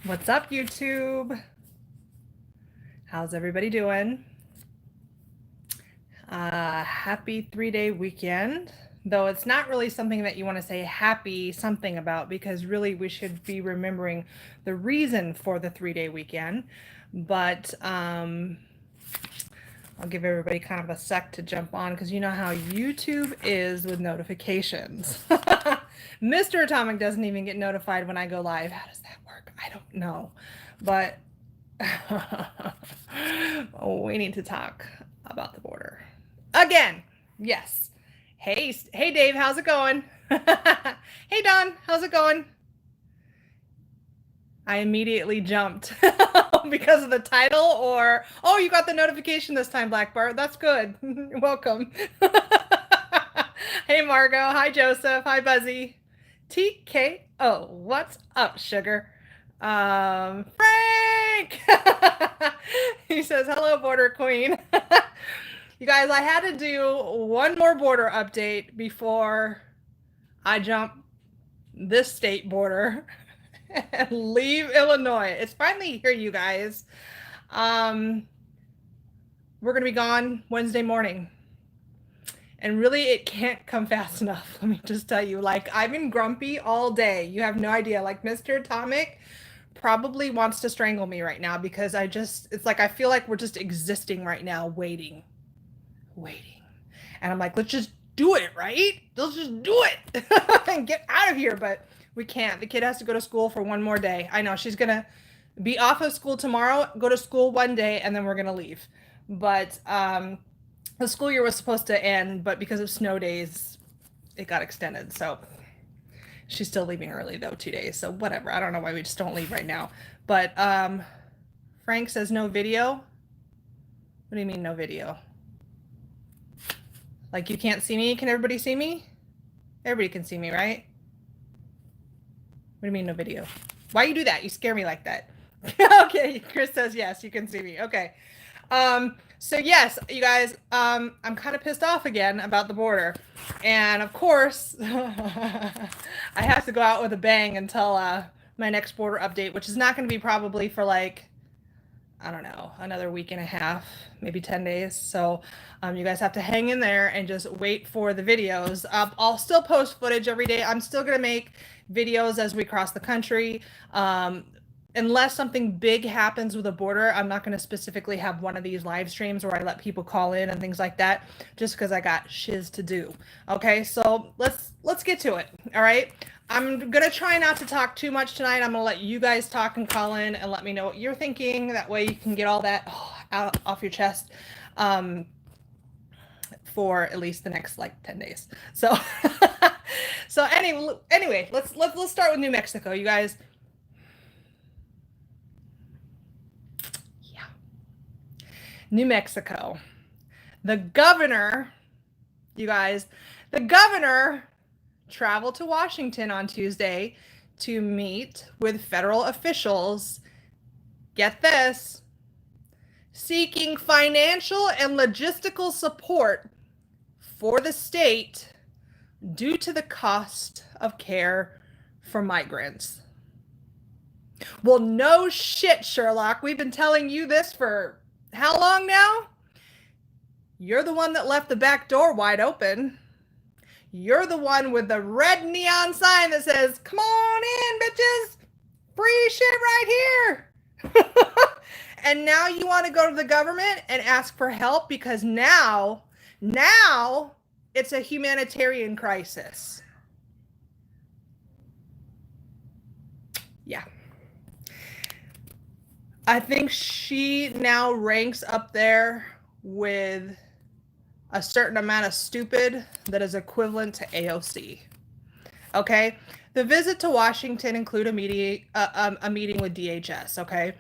What's up, YouTube? How's everybody doing? Happy 3-day weekend. Though it's not really something that you want to say happy something about, because really we should be remembering the reason for the 3-day weekend. But I'll give everybody kind of a sec to jump on, because you know how YouTube is with notifications. Mr. Atomic doesn't even get notified when I go live. How does that work? I don't know. But we need to talk about the border again. Yes. Hey Dave, how's it going? Hey Don, how's it going? I immediately jumped because of the title, or oh, you got the notification this time, Black Bart. That's good. Welcome. Hey Margot, hi Joseph, hi Buzzy. TKO, what's up, sugar? Frank! He says, hello, Border Queen. You guys, I had to do one more border update before I jump this state border and leave Illinois. It's finally here, you guys. We're going to be gone Wednesday morning. And really, it can't come fast enough. Let me just tell you, like, I've been grumpy all day. You have no idea. Like, Mr. Atomic probably wants to strangle me right now, because it's like, I feel like we're just existing right now, waiting. And I'm like, let's just do it, right? Let's just do it and get out of here. But we can't. The kid has to go to school for one more day. I know she's going to be off of school tomorrow, go to school one day, and then we're going to leave. But, the school year was supposed to end, but because of snow days, it got extended. So she's still leaving early, though, 2 days. So whatever. I don't know why we just don't leave right now. But Frank says no video. What do you mean no video? Like, you can't see me? Can everybody see me? Everybody can see me, right? What do you mean no video? Why you do that? You scare me like that. Okay, Chris says yes, you can see me. Okay. So yes, you guys, I'm kind of pissed off again about the border. And of course, I have to go out with a bang until my next border update, which is not going to be probably for like, I don't know, another week and a half, maybe 10 days. So you guys have to hang in there and just wait for the videos. I'll still post footage every day. I'm still going to make videos as we cross the country. Unless something big happens with the border, I'm not going to specifically have one of these live streams where I let people call in and things like that, just because I got shiz to do. Okay, so let's get to it. All right, I'm gonna try not to talk too much tonight. I'm gonna let you guys talk and call in and let me know what you're thinking. That way you can get all that out off your chest for at least the next like 10 days. So so anyway, let's start with New Mexico, you guys. New Mexico. The governor, you guys, the governor traveled to Washington on Tuesday to meet with federal officials. Get this, seeking financial and logistical support for the state due to the cost of care for migrants. Well, no shit, Sherlock. We've been telling you this for how long now? You're the one that left the back door wide open. You're the one with the red neon sign that says, come on in, bitches. Free shit right here. And now you want to go to the government and ask for help because now it's a humanitarian crisis. Yeah. I think she now ranks up there with a certain amount of stupid that is equivalent to AOC. Okay? The visit to Washington include a meeting with DHS, okay?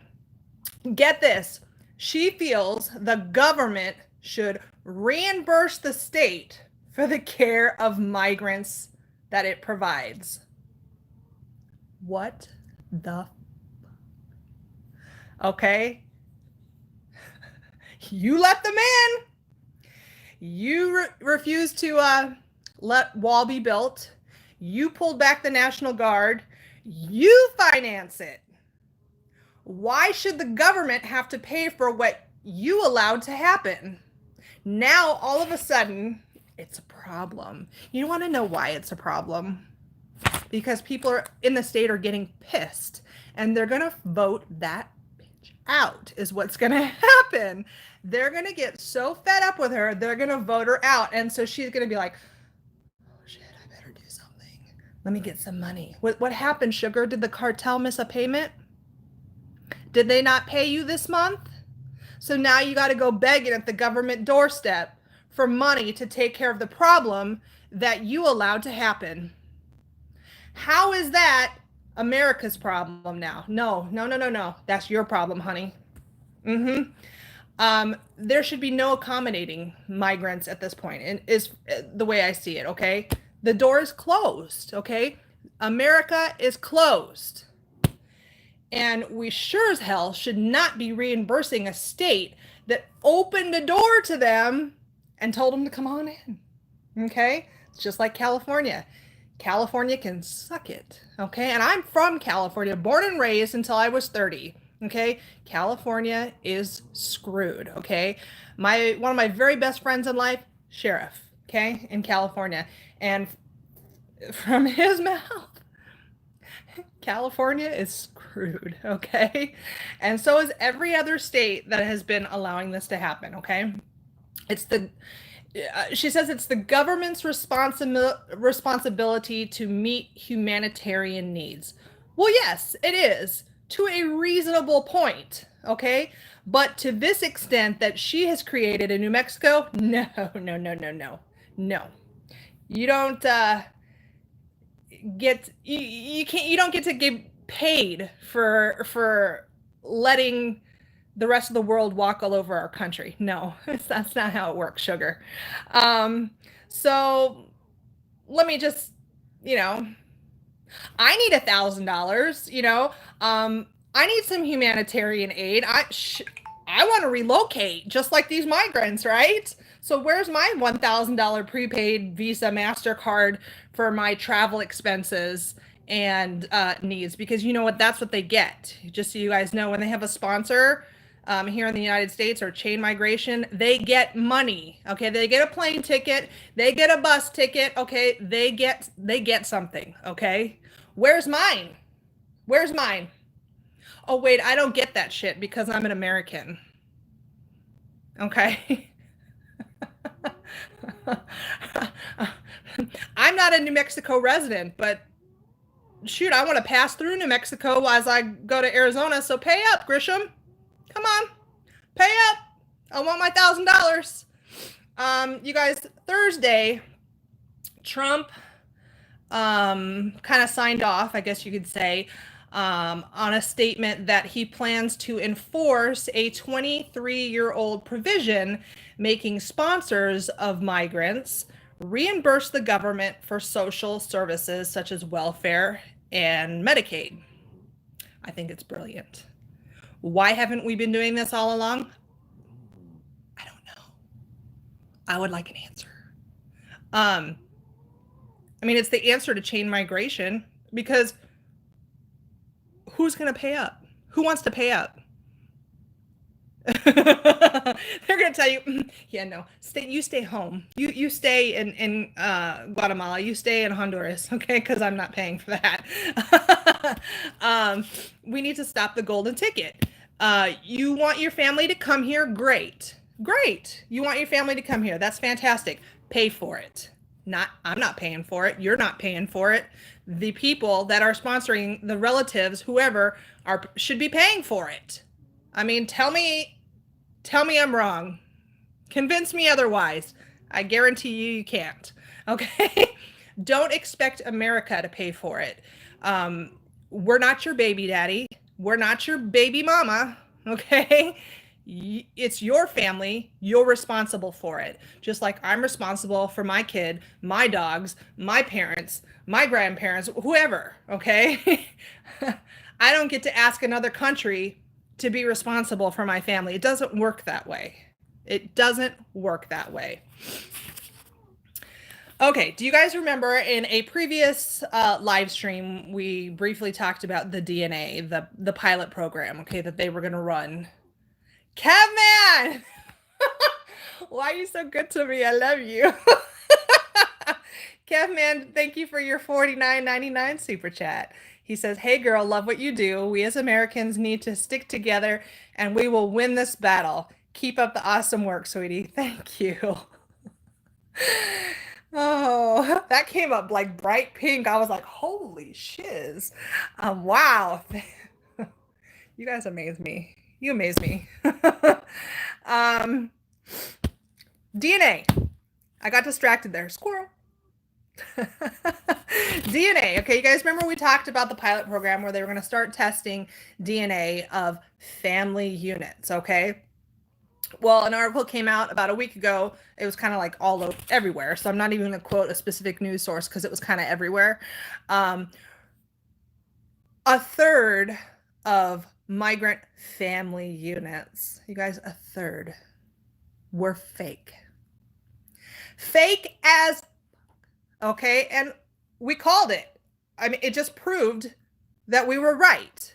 Get this. She feels the government should reimburse the state for the care of migrants that it provides. What the okay? You let them in. You refused to let wall be built. You pulled back the National Guard. You finance it. Why should the government have to pay for what you allowed to happen? Now, all of a sudden, it's a problem. You want to know why it's a problem? Because people are in the state are getting pissed, and they're going to vote that bitch out is what's going to happen. They're going to get so fed up with her, they're going to vote her out. And so she's going to be like, oh shit, I better do something. Let me get some money. What happened, sugar? Did the cartel miss a payment? Did they not pay you this month? So now you got to go begging at the government doorstep for money to take care of the problem that you allowed to happen. How is that America's problem now? No. That's your problem, honey. There should be no accommodating migrants at this point, and is the way I see it, okay? The door is closed, okay? America is closed. And we sure as hell should not be reimbursing a state that opened a door to them and told them to come on in, okay? It's just like California. California can suck it, okay? And I'm from California, born and raised until I was 30, okay? California is screwed, okay? One of my very best friends in life, sheriff, okay, in California. And from his mouth, California is screwed, okay? And so is every other state that has been allowing this to happen, okay? She says it's the government's responsibility to meet humanitarian needs. Well, yes, it is, to a reasonable point, okay? But to this extent that she has created in New Mexico, no. You don't you don't get to get paid for letting the rest of the world walk all over our country. No, that's not how it works, sugar. So let me just, I need $1,000, I need some humanitarian aid. I want to relocate just like these migrants, right? So where's my $1,000 prepaid Visa MasterCard for my travel expenses and needs? Because you know what? That's what they get. Just so you guys know, when they have a sponsor here in the United States or chain migration, they get money. Okay, they get a plane ticket, they get a bus ticket. Okay, they get something. Okay, where's mine? Where's mine? Oh wait, I don't get that shit because I'm an American. Okay. I'm not a New Mexico resident, but shoot, I want to pass through New Mexico as I go to Arizona. So pay up, Grisham. Come on, pay up. I want my $1,000. You guys, Thursday, Trump kind of signed off, I guess you could say, on a statement that he plans to enforce a 23-year-old provision making sponsors of migrants reimburse the government for social services such as welfare and Medicaid. I think it's brilliant. Why haven't we been doing this all along? I don't know. I would like an answer. I mean, it's the answer to chain migration, because who's going to pay up? Who wants to pay up? They're going to tell you, yeah, no, you stay home. You stay in Guatemala. You stay in Honduras, okay? Because I'm not paying for that. We need to stop the golden ticket. You want your family to come here? Great. You want your family to come here? That's fantastic. Pay for it. I'm not paying for it. You're not paying for it. The people that are sponsoring, the relatives, whoever, should be paying for it. I mean, tell me I'm wrong. Convince me otherwise. I guarantee you can't. Okay? Don't expect America to pay for it. We're not your baby daddy. We're not your baby mama. Okay? It's your family. You're responsible for it. Just like I'm responsible for my kid, my dogs, my parents, my grandparents, whoever. Okay? I don't get to ask another country to be responsible for my family. It doesn't work that way. It doesn't work that way. Okay, do you guys remember in a previous live stream, we briefly talked about the DNA, the pilot program, okay, that they were going to run? Kevman! Why are you so good to me? I love you. Kevman, thank you for your $49.99 super chat. He says, "Hey girl, love what you do. We as Americans need to stick together and we will win this battle. Keep up the awesome work, sweetie." Thank you. Oh, that came up like bright pink. I was like, holy shiz. Wow. You guys amaze me. You amaze me. um, DNA. I got distracted there. Squirrel. DNA. Okay, you guys remember we talked about the pilot program where they were going to start testing DNA of family units, okay? Well, an article came out about a week ago. It was kind of like all over, everywhere. So I'm not even going to quote a specific news source because it was kind of everywhere. A third of migrant family units, you guys, a third were fake. Fake as, okay? And we called it. I mean, it just proved that we were right.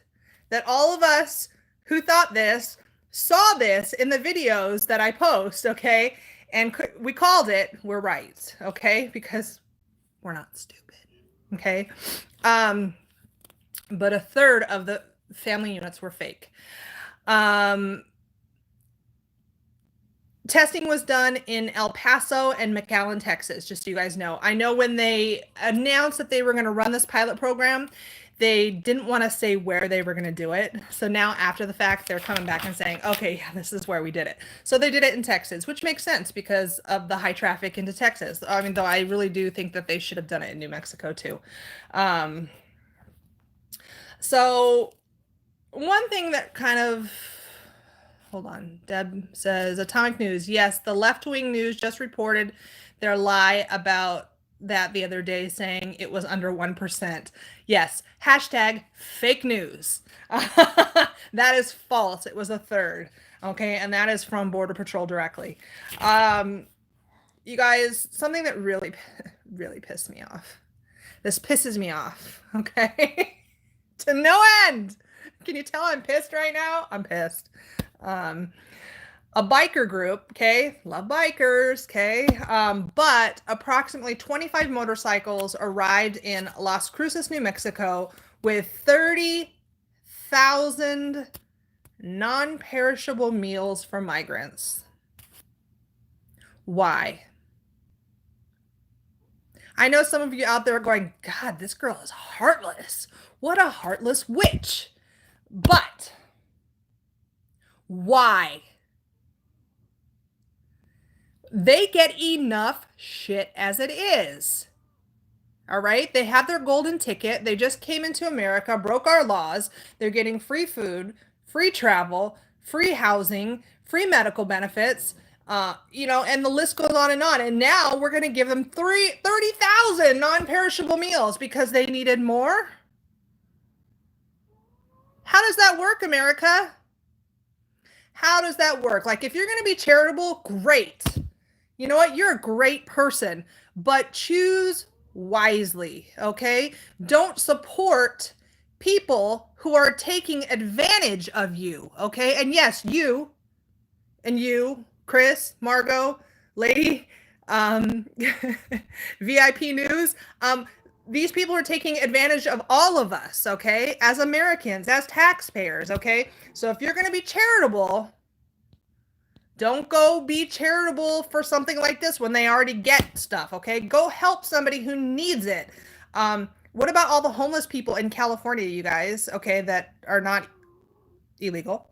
That all of us who thought this saw this in the videos that I post, okay? And we called it, we're right, okay? Because we're not stupid, okay? But a third of the family units were fake. Testing was done in El Paso and McAllen, Texas, just so you guys know. I know when they announced that they were going to run this pilot program, they didn't want to say where they were going to do it. So now after the fact, they're coming back and saying, okay, yeah, this is where we did it. So they did it in Texas, which makes sense because of the high traffic into Texas. I mean, though I really do think that they should have done it in New Mexico too. So one thing that kind of, hold on, Deb says, Atomic News. Yes, the left-wing news just reported their lie about that the other day, saying it was under 1%. Yes, hashtag fake news. That is false. It was a third. Okay, and that is from Border Patrol directly. You guys, something that really, really pissed me off. This pisses me off, okay? To no end. Can you tell I'm pissed right now? I'm pissed. A biker group, okay, love bikers, okay, but approximately 25 motorcycles arrived in Las Cruces, New Mexico with 30,000 non-perishable meals for migrants. Why? I know some of you out there are going, God, this girl is heartless. What a heartless witch. But why? They get enough shit as it is. All right? They have their golden ticket. They just came into America, broke our laws. They're getting free food, free travel, free housing, free medical benefits, you know, and the list goes on. And now we're going to give them 30,000 non-perishable meals because they needed more. How does that work, America? How does that work? Like, if you're going to be charitable, great. You know what? You're a great person, but choose wisely, okay? Don't support people who are taking advantage of you, okay? And yes, you, Chris, Margot, Lady, VIP News, these people are taking advantage of all of us, okay? As Americans, as taxpayers, okay? So if you're going to be charitable, don't go be charitable for something like this when they already get stuff, okay? Go help somebody who needs it. What about all the homeless people in California, you guys, okay, that are not illegal?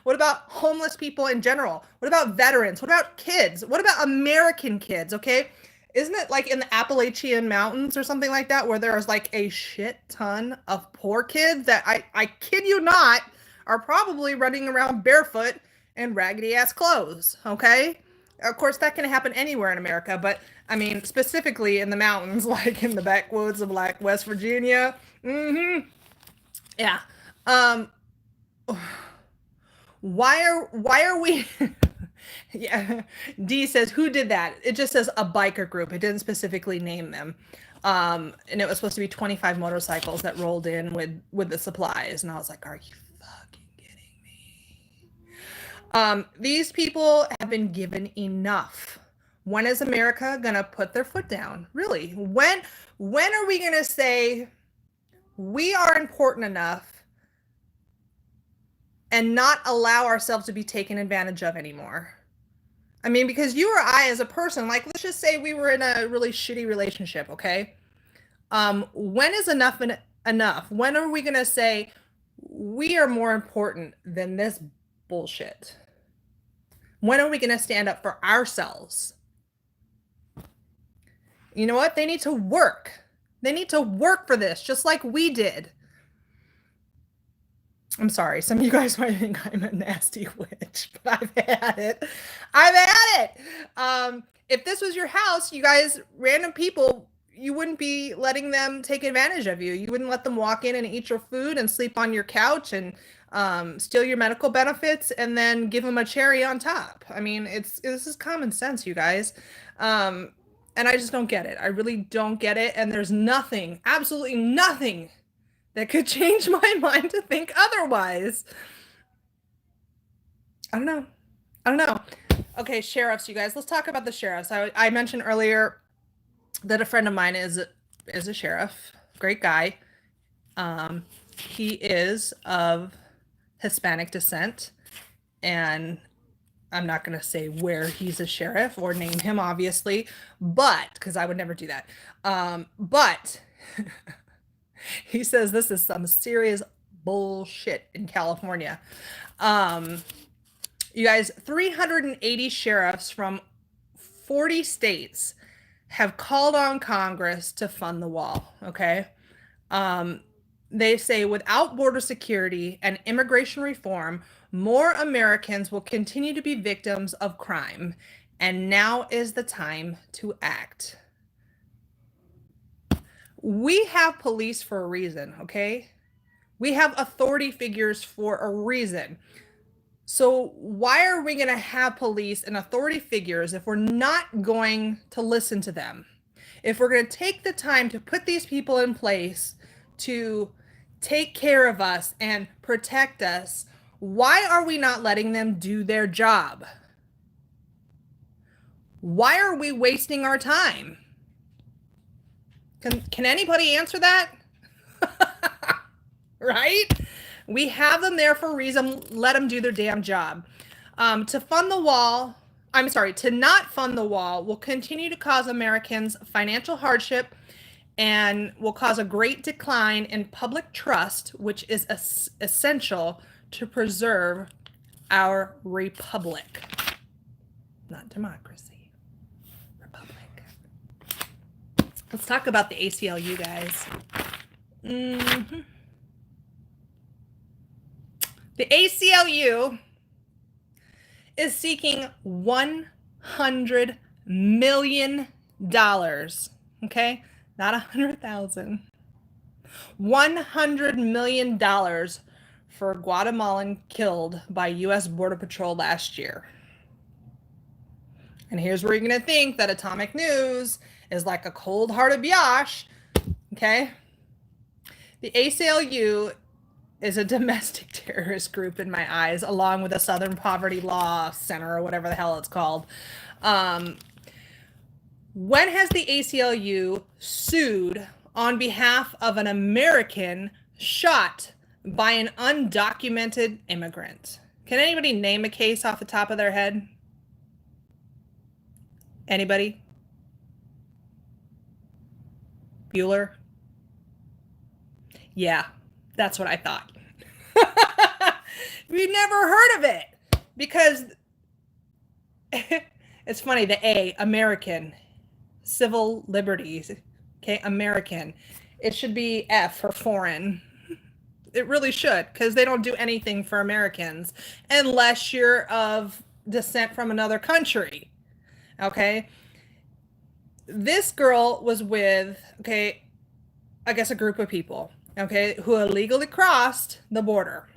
What about homeless people in general? What about veterans? What about kids? What about American kids, okay? Isn't it like in the Appalachian Mountains or something like that where there's like a shit ton of poor kids that I kid you not are probably running around barefoot and raggedy ass clothes, okay? Of course, that can happen anywhere in America, but I mean, specifically in the mountains, like in the backwoods of like West Virginia. Yeah. Why are we Yeah. D says, who did that? It just says a biker group. It didn't specifically name them. And it was supposed to be 25 motorcycles that rolled in with the supplies. And I was like, are you fucking kidding me? These people have been given enough. When is America gonna put their foot down? Really? When are we gonna say we are important enough and not allow ourselves to be taken advantage of anymore? I mean, because you or I as a person, like, let's just say we were in a really shitty relationship, okay? When is enough? When are we going to say we are more important than this bullshit? When are we going to stand up for ourselves? You know what? They need to work. They need to work for this, just like we did. I'm sorry. Some of you guys might think I'm a nasty witch, but I've had it. I've had it. If this was your house, you guys, random people, you wouldn't be letting them take advantage of you. You wouldn't let them walk in and eat your food and sleep on your couch and steal your medical benefits and then give them a cherry on top. I mean, this is common sense, you guys. And I just don't get it. I really don't get it. And there's nothing, absolutely nothing that could change my mind to think otherwise. I don't know. Okay, sheriffs, you guys. Let's talk about the sheriffs. I mentioned earlier that a friend of mine is a sheriff. Great guy. He is of Hispanic descent, and I'm not going to say where he's a sheriff or name him, obviously, but because I would never do that. But he says this is some serious bullshit in California. You guys, 380 sheriffs from 40 states have called on Congress to fund the wall, okay? They say without border security and immigration reform, more Americans will continue to be victims of crime, and now is the time to act. We have police for a reason, okay? We have authority figures for a reason. So why are we going to have police and authority figures if we're not going to listen to them? If we're going to take the time to put these people in place to take care of us and protect us, why are we not letting them do their job? Why are we wasting our time? Can anybody answer that? Right? We have them there for a reason. Let them do their damn job. To not fund the wall will continue to cause Americans financial hardship and will cause a great decline in public trust, which is essential to preserve our republic. Not democracy. Republic. Let's talk about the ACLU, guys. The ACLU is seeking $100 million. Okay? Not 100,000. $100 million for a Guatemalan killed by U.S. Border Patrol last year. And here's where you're going to think that Atomic News is like a cold-hearted biatch. Okay? The ACLU is a domestic terrorist group in my eyes, along with the Southern Poverty Law Center or whatever the hell it's called. When has the ACLU sued on behalf of an American shot by an undocumented immigrant? Can anybody name a case off the top of their head? Anybody? Bueller? Yeah, that's what I thought. We've never heard of it because it's funny. The A, American, civil liberties. Okay, American. It should be F for foreign. It really should, because they don't do anything for Americans unless you're of descent from another country. Okay. This girl was with, okay, I guess a group of people, okay, who illegally crossed the border.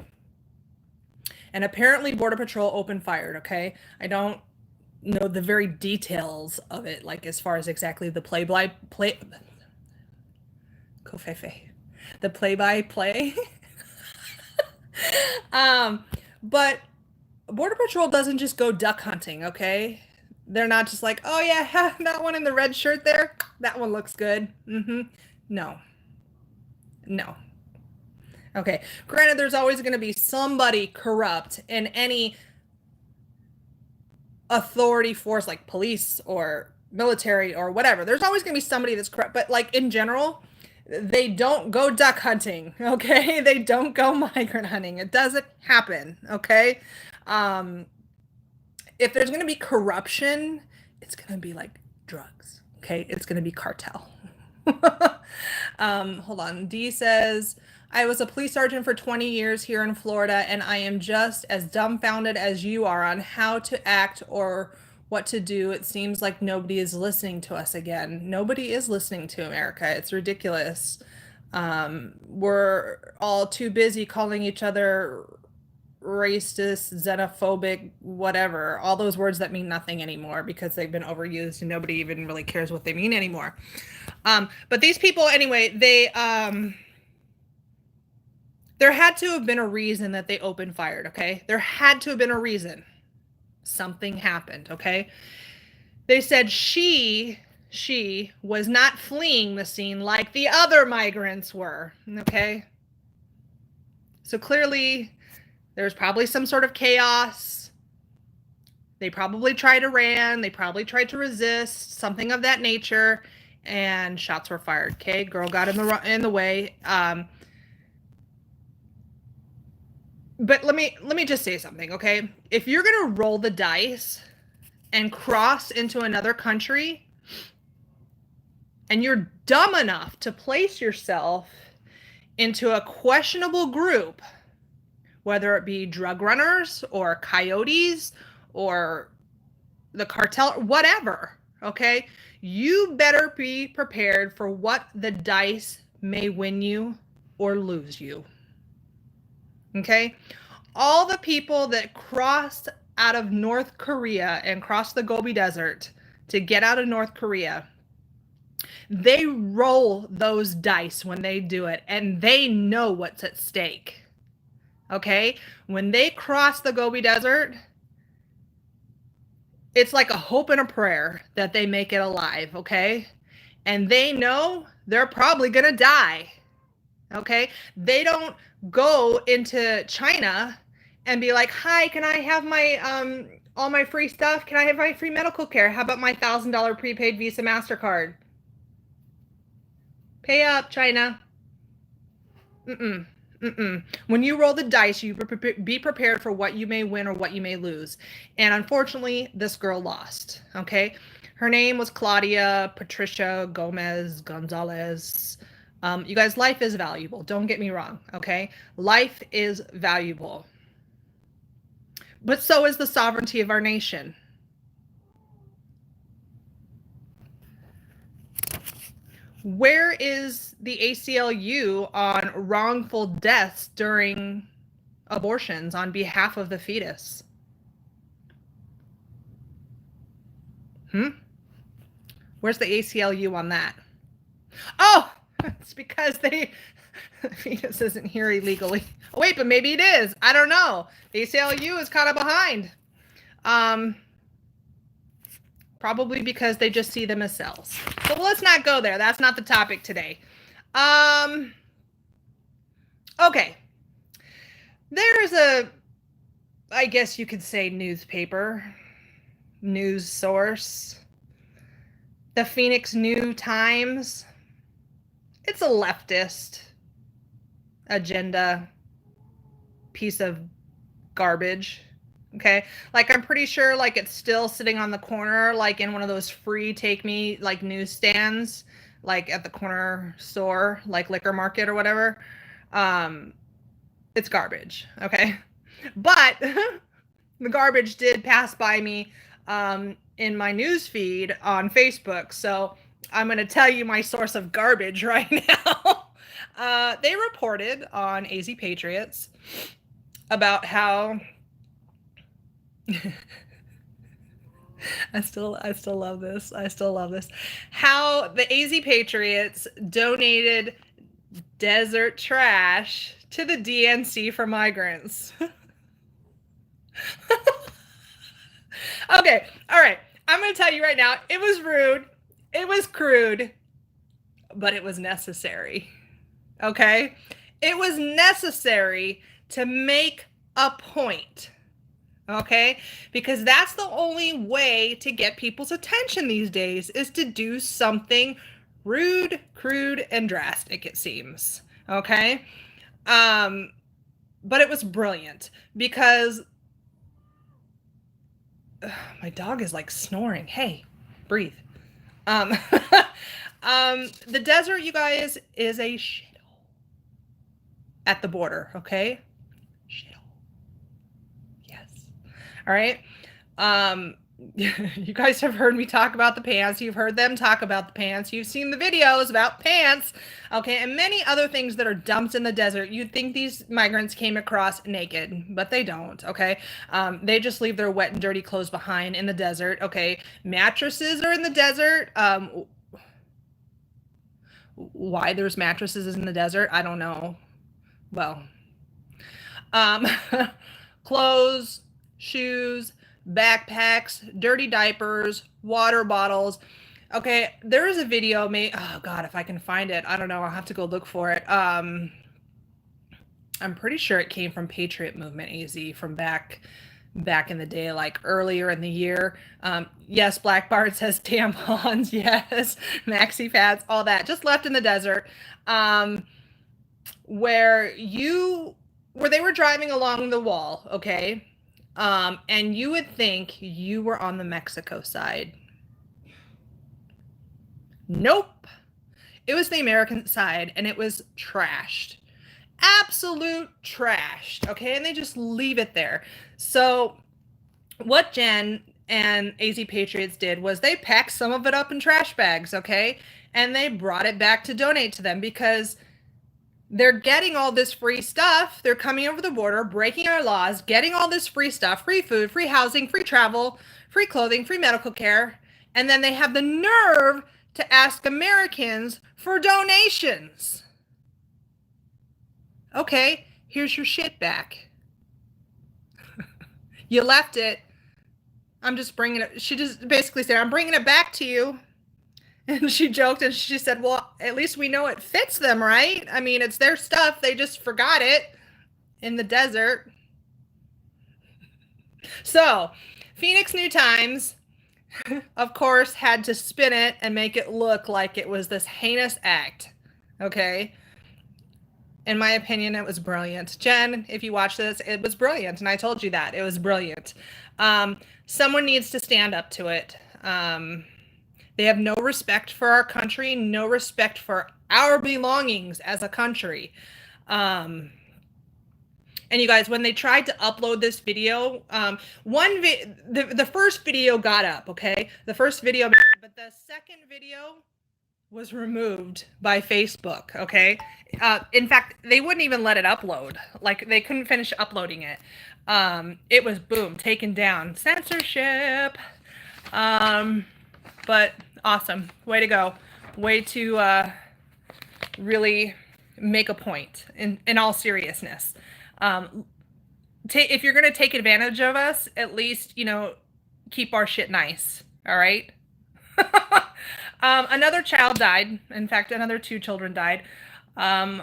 And apparently Border Patrol opened fire, okay? I don't know the very details of it, like as far as exactly the play-by-play. But Border Patrol doesn't just go duck hunting, okay? They're not just like, oh yeah, that one in the red shirt there, that one looks good. No, no. Okay. Granted, there's always going to be somebody corrupt in any authority force, like police or military or whatever. There's always going to be somebody that's corrupt, but like in general, they don't go duck hunting, okay? They don't go migrant hunting. It doesn't happen, okay? If there's going to be corruption, it's going to be like drugs, okay? It's going to be cartel. Hold on. D says, I was a police sergeant for 20 years here in Florida, and I am just as dumbfounded as you are on how to act or what to do. It seems like nobody is listening to us again. Nobody is listening to America. It's ridiculous. We're all too busy calling each other racist, xenophobic, whatever. All those words that mean nothing anymore because they've been overused and nobody even really cares what they mean anymore. But these people, anyway, there had to have been a reason that they opened fire, okay? There had to have been a reason. Something happened, okay? They said she was not fleeing the scene like the other migrants were, okay? So clearly, there's probably some sort of chaos. They probably tried to ran. They probably tried to resist, something of that nature, and shots were fired, okay? Girl got in the way. But let me just say something, okay? If you're gonna roll the dice and cross into another country, and you're dumb enough to place yourself into a questionable group, whether it be drug runners or coyotes or the cartel, whatever, okay? You better be prepared for what the dice may win you or lose you. Okay? All the people that crossed out of North Korea and crossed the Gobi Desert to get out of North Korea, they roll those dice when they do it, and they know what's at stake. Okay? When they cross the Gobi Desert, it's like a hope and a prayer that they make it alive, okay? And they know they're probably going to die. Okay? They don't go into China and be like, "Hi, can I have my all my free stuff? Can I have my free medical care? How about my $1,000 prepaid Visa MasterCard?" Pay up, China. When you roll the dice, you be prepared for what you may win or what you may lose. And unfortunately, this girl lost, okay? Her name was Claudia Patricia Gomez Gonzalez. You guys, life is valuable. Don't get me wrong, okay? Life is valuable. But so is the sovereignty of our nation. Where is the ACLU on wrongful deaths during abortions on behalf of the fetus? Where's the ACLU on that? Oh, it's because the fetus isn't here illegally. Oh, wait, but maybe it is. I don't know. The ACLU is kind of behind. Probably because they just see them as cells. But let's not go there. That's not the topic today. Okay. There's a, I guess you could say, newspaper, news source, the Phoenix New Times. It's a leftist agenda piece of garbage. Okay, like I'm pretty sure like it's still sitting on the corner, like in one of those free take me like newsstands, like at the corner store, like liquor market or whatever. It's garbage. Okay, but the garbage did pass by me in my news feed on Facebook, so I'm going to tell you my source of garbage right now. They reported on AZ Patriots about how I still love this. I still love this. How the AZ Patriots donated desert trash to the DNC for migrants. Okay, all right. I'm going to tell you right now, it was rude, it was crude, but it was necessary. Okay? It was necessary to make a point. Okay? Because that's the only way to get people's attention these days, is to do something rude, crude, and drastic, it seems. Okay? But it was brilliant because my dog is like snoring. Hey, breathe. The desert, you guys, is a shithole at the border, okay? Shithole. Yes. All right. You guys have heard me talk about the pants. You've heard them talk about the pants. You've seen the videos about pants, okay, and many other things that are dumped in the desert. You'd think these migrants came across naked, but they don't, okay? They just leave their wet and dirty clothes behind in the desert, okay? Mattresses are in the desert. Why there's mattresses in the desert, I don't know. Well, clothes, shoes, backpacks, dirty diapers, water bottles. Okay, there is a video oh God, if I can find it, I don't know, I'll have to go look for it. I'm pretty sure it came from Patriot Movement AZ from back in the day, like earlier in the year. Yes, Black Bart says tampons, yes, maxi pads, all that, just left in the desert. Where they were driving along the wall, okay? And you would think you were on the Mexico side. Nope. It was the American side, and it was trashed. Absolute trashed, okay? And they just leave it there. So what Jen and AZ Patriots did was they packed some of it up in trash bags, okay? And they brought it back to donate to them because they're getting all this free stuff. They're coming over the border, breaking our laws, getting all this free stuff, free food, free housing, free travel, free clothing, free medical care. And then they have the nerve to ask Americans for donations. Okay, here's your shit back. You left it. I'm just bringing it. She just basically said, I'm bringing it back to you. And she joked and she said, well, at least we know it fits them, right? I mean, it's their stuff. They just forgot it in the desert. So, Phoenix New Times, of course, had to spin it and make it look like it was this heinous act. Okay? In my opinion, it was brilliant. Jen, if you watch this, it was brilliant. And I told you that. It was brilliant. Someone needs to stand up to it. They have no respect for our country, no respect for our belongings as a country. And you guys, when they tried to upload this video, the first video got up, okay? The first video, but the second video was removed by Facebook, okay? In fact, they wouldn't even let it upload. Like, they couldn't finish uploading it. It was, boom, taken down. Censorship. But awesome. Way to go. Way to really make a point in all seriousness. If you're going to take advantage of us, at least, keep our shit nice. All right? Another child died. In fact, another 2 children died. And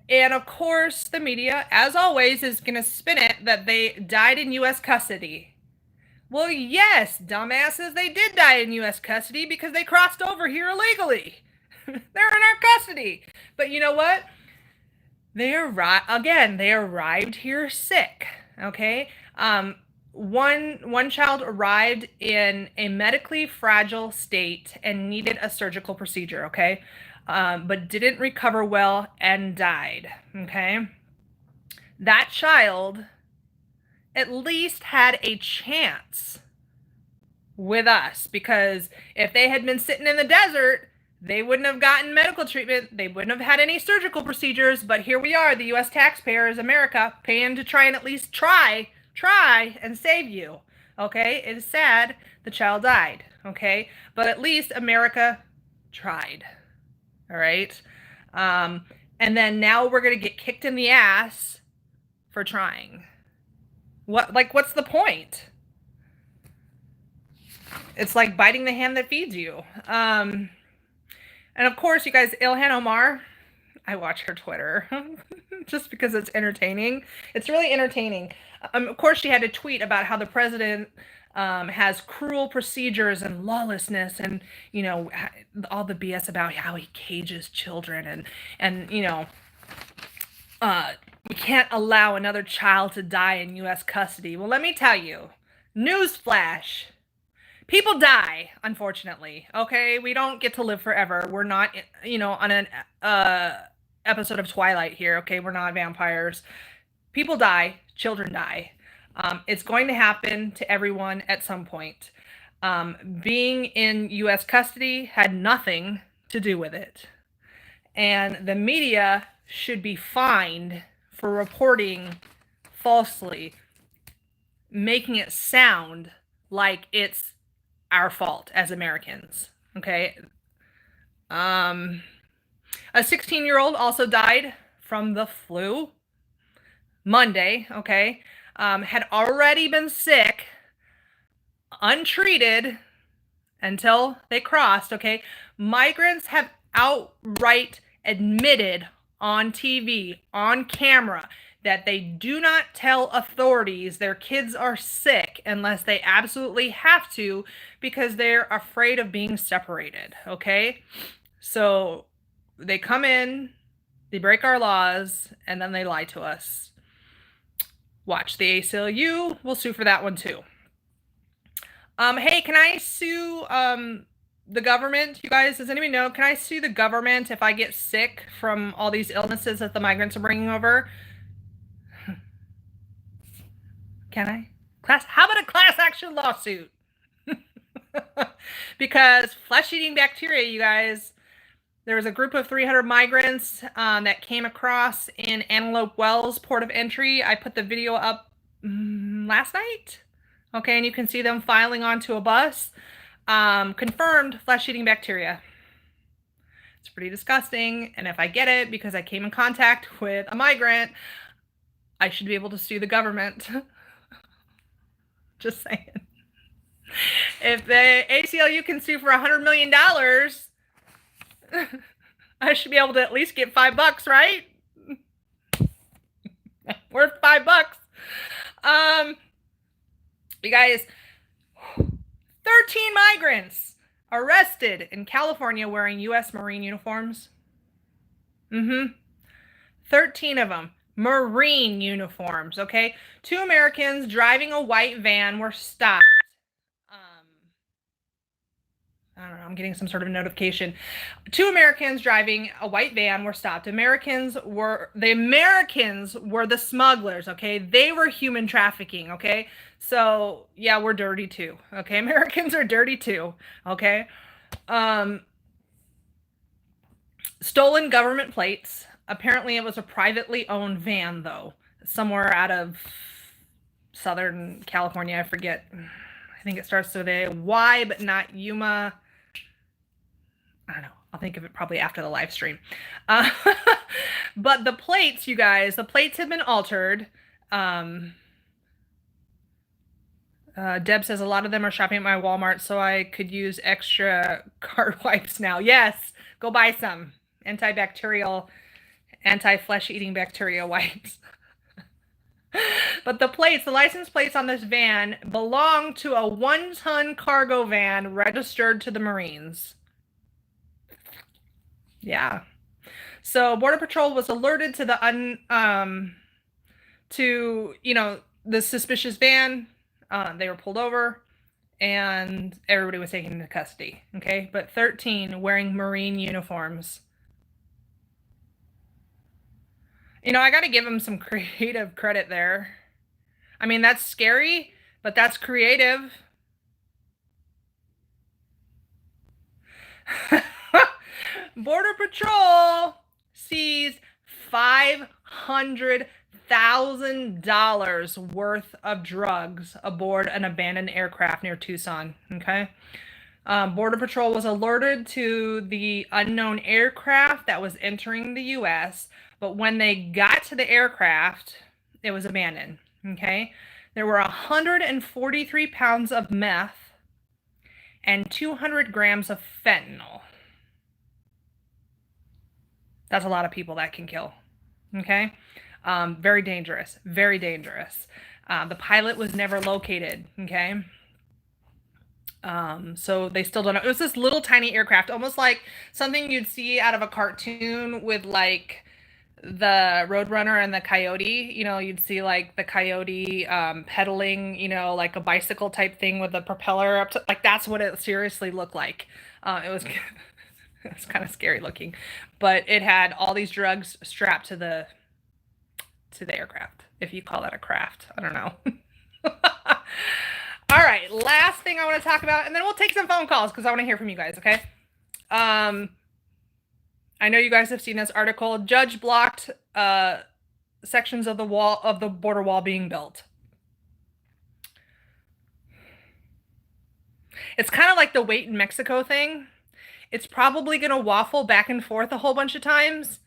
of course, the media, as always, is going to spin it that they died in U.S. custody. Well, yes, dumbasses, they did die in U.S. custody because they crossed over here illegally. They're in our custody. But you know what? They arrived here sick, okay? One child arrived in a medically fragile state and needed a surgical procedure, okay? But didn't recover well and died, okay? That child at least had a chance with us, because if they had been sitting in the desert, they wouldn't have gotten medical treatment. They wouldn't have had any surgical procedures. But here we are, the U.S. taxpayers, America, paying to try and at least try try and save you. Okay, it is sad the child died. Okay, but at least America tried. All right, and then now we're gonna get kicked in the ass for trying. What's the point? It's like biting the hand that feeds you. And of course, you guys, Ilhan Omar, I watch her Twitter just because it's entertaining. It's really entertaining. Of course, she had to tweet about how the president has cruel procedures and lawlessness, and all the BS about how he cages children, and we can't allow another child to die in U.S. custody. Well, let me tell you, newsflash. People die, unfortunately. Okay, we don't get to live forever. We're not, on an episode of Twilight here. Okay, we're not vampires. People die. Children die. It's going to happen to everyone at some point. Being in U.S. custody had nothing to do with it, and the media should be fined for reporting falsely, making it sound like it's our fault as Americans. Okay. A 16-year-old also died from the flu Monday. Okay. Had already been sick, untreated until they crossed. Okay. Migrants have outright admitted on TV, on camera, that they do not tell authorities their kids are sick unless they absolutely have to, because they're afraid of being separated. Okay? So they come in, they break our laws, and then they lie to us. Watch, the ACLU will sue for that one too. Hey, can I sue the government? You guys, does anybody know? Can I sue the government if I get sick from all these illnesses that the migrants are bringing over? Can I? How about a class action lawsuit? Because flesh-eating bacteria, you guys, there was a group of 300 migrants that came across in Antelope Wells, port of entry. I put the video up last night. Okay, and you can see them filing onto a bus. Confirmed flesh-eating bacteria. It's pretty disgusting, and if I get it because I came in contact with a migrant, I should be able to sue the government. Just saying. If the ACLU can sue for $100 million, I should be able to at least get $5, right? Worth $5. You guys, 13 migrants arrested in California wearing U.S. Marine uniforms. 13 of them. Marine uniforms, okay? 2 Americans driving a white van were stopped. I don't know, I'm getting some sort of notification. 2 Americans driving a white van were stopped. The Americans were the smugglers, okay? They were human trafficking, okay? So, yeah, we're dirty too, okay? Americans are dirty too, okay? Stolen government plates. Apparently it was a privately owned van, though, somewhere out of Southern California. I forget. I think it starts with a Y, but not Yuma. I don't know. I'll think of it probably after the live stream. But the plates, you guys, the plates have been altered. Deb says a lot of them are shopping at my Walmart, so I could use extra card wipes now. Yes, go buy some antibacterial, anti-flesh-eating bacteria wipes. But the plates, the license plates on this van belong to a 1-ton cargo van registered to the Marines. Yeah. So Border Patrol was alerted to the the suspicious van. They were pulled over, and everybody was taken into custody. Okay, but 13 wearing Marine uniforms. I got to give them some creative credit there. I mean, that's scary, but that's creative. Border Patrol sees 500 $100,000 worth of drugs aboard an abandoned aircraft near Tucson. Okay. Border Patrol was alerted to the unknown aircraft that was entering the U.S., but when they got to the aircraft, it was abandoned. Okay. There were 143 pounds of meth and 200 grams of fentanyl. That's a lot of people that can kill. Okay. Very dangerous. Very dangerous. The pilot was never located. Okay. So they still don't know. It was this little tiny aircraft, almost like something you'd see out of a cartoon with like the Roadrunner and the Coyote. You know, you'd see like the Coyote pedaling, you know, like a bicycle type thing with a propeller up to, like that's what it seriously looked like. It was it was kind of scary looking, but it had all these drugs strapped to the aircraft, if you call that a craft. I don't know. All right, last thing I want to talk about, and then we'll take some phone calls because I want to hear from you guys, okay? I know you guys have seen this article. Judge blocked sections of the wall of the border wall being built. It's kind of like the wait in Mexico thing. It's probably going to waffle back and forth a whole bunch of times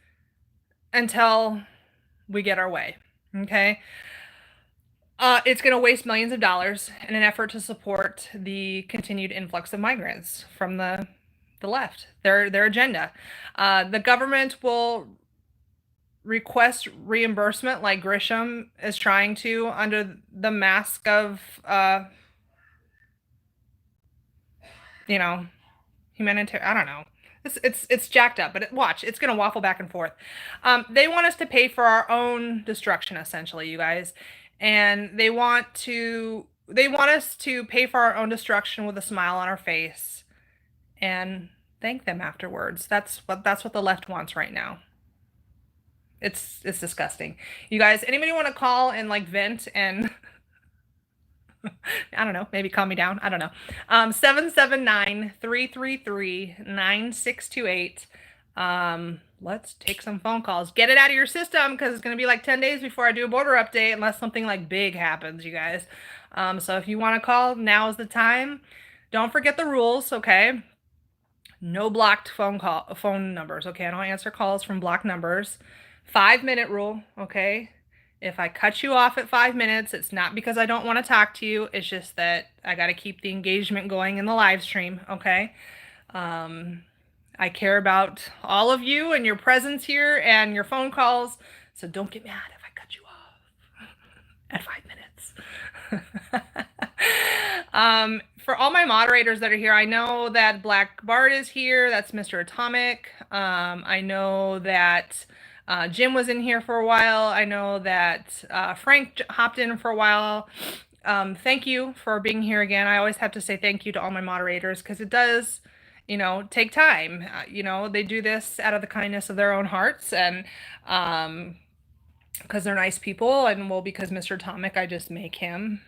until we get our way, okay? It's going to waste millions of dollars in an effort to support the continued influx of migrants from the left, their agenda. The government will request reimbursement like Grisham is trying to under the mask of, you know, humanitarian, I don't know. It's jacked up, but watch, it's going to waffle back and forth. They want us to pay for our own destruction, essentially, you guys. And they want us to pay for our own destruction with a smile on our face and thank them afterwards. That's what the left wants right now. It's disgusting. You guys, anybody want to call and like vent and I don't know, maybe calm me down. I don't know. 779-333-9628. Let's take some phone calls. Get it out of your system because it's going to be like 10 days before I do a border update unless something like big happens, you guys. So if you want to call, now is the time. Don't forget the rules, okay? No blocked phone numbers, okay? I don't answer calls from blocked numbers. 5-minute rule, okay? If I cut you off at 5 minutes, it's not because I don't want to talk to you. It's just that I got to keep the engagement going in the live stream, okay? I care about all of you and your presence here and your phone calls, so don't get mad if I cut you off at 5 minutes. For all my moderators that are here, I know that Black Bart is here. That's Mr. Atomic. I know that Jim was in here for a while. I know that Frank hopped in for a while. Thank you for being here again. I always have to say thank you to all my moderators because it does, you know, take time. You know, they do this out of the kindness of their own hearts and because they're nice people and well, because Mr. Atomic, I just make him.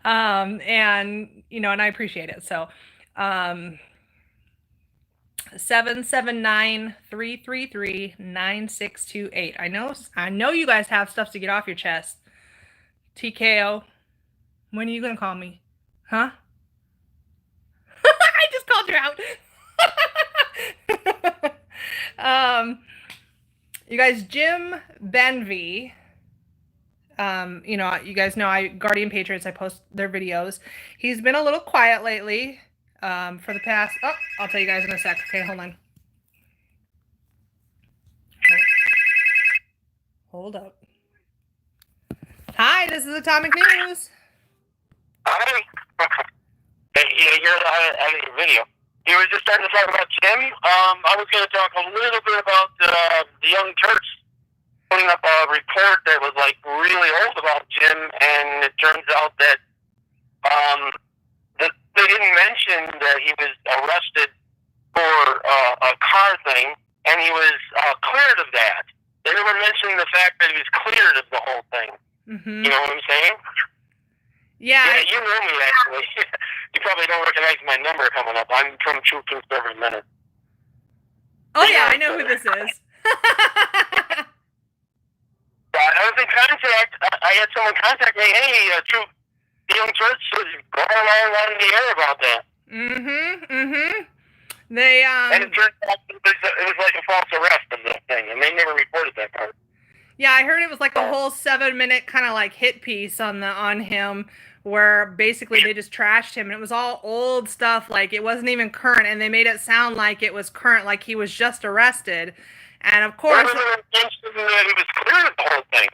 And, you know, and I appreciate it. So, 779-333-9628. I know you guys have stuff to get off your chest. TKO, when are you going to call me? Huh? I just called you out. You guys, Jim Benvey, you know, you guys know Guardian Patriots, I post their videos. He's been a little quiet lately. For the past, I'll tell you guys in a sec. Okay, hold on. Hold up. Hi, this is Atomic News. Hi. Hey, you're on your video. You were just starting to talk about Jim. I was going to talk a little bit about the Young Turks putting up a report that was like really old about Jim, and it turns out that they didn't mention that he was arrested for a car thing, and he was cleared of that. They never mentioned the fact that he was cleared of the whole thing. Mm-hmm. You know what I'm saying? Yeah. Yeah, you know me, actually. You probably don't recognize my number coming up. I'm from True Conservative Minute. Oh, yeah, I know who this is. had someone contact me, hey, the young church was going along on the air about that. They and it turned out it was like a false arrest of the thing, and they never reported that part. Yeah, I heard it was like a whole 7-minute kind of like hit piece on him, where basically they just trashed him, and it was all old stuff, like it wasn't even current, and they made it sound like it was current, like he was just arrested, and of course. They never mentioned that he was cleared of the whole thing.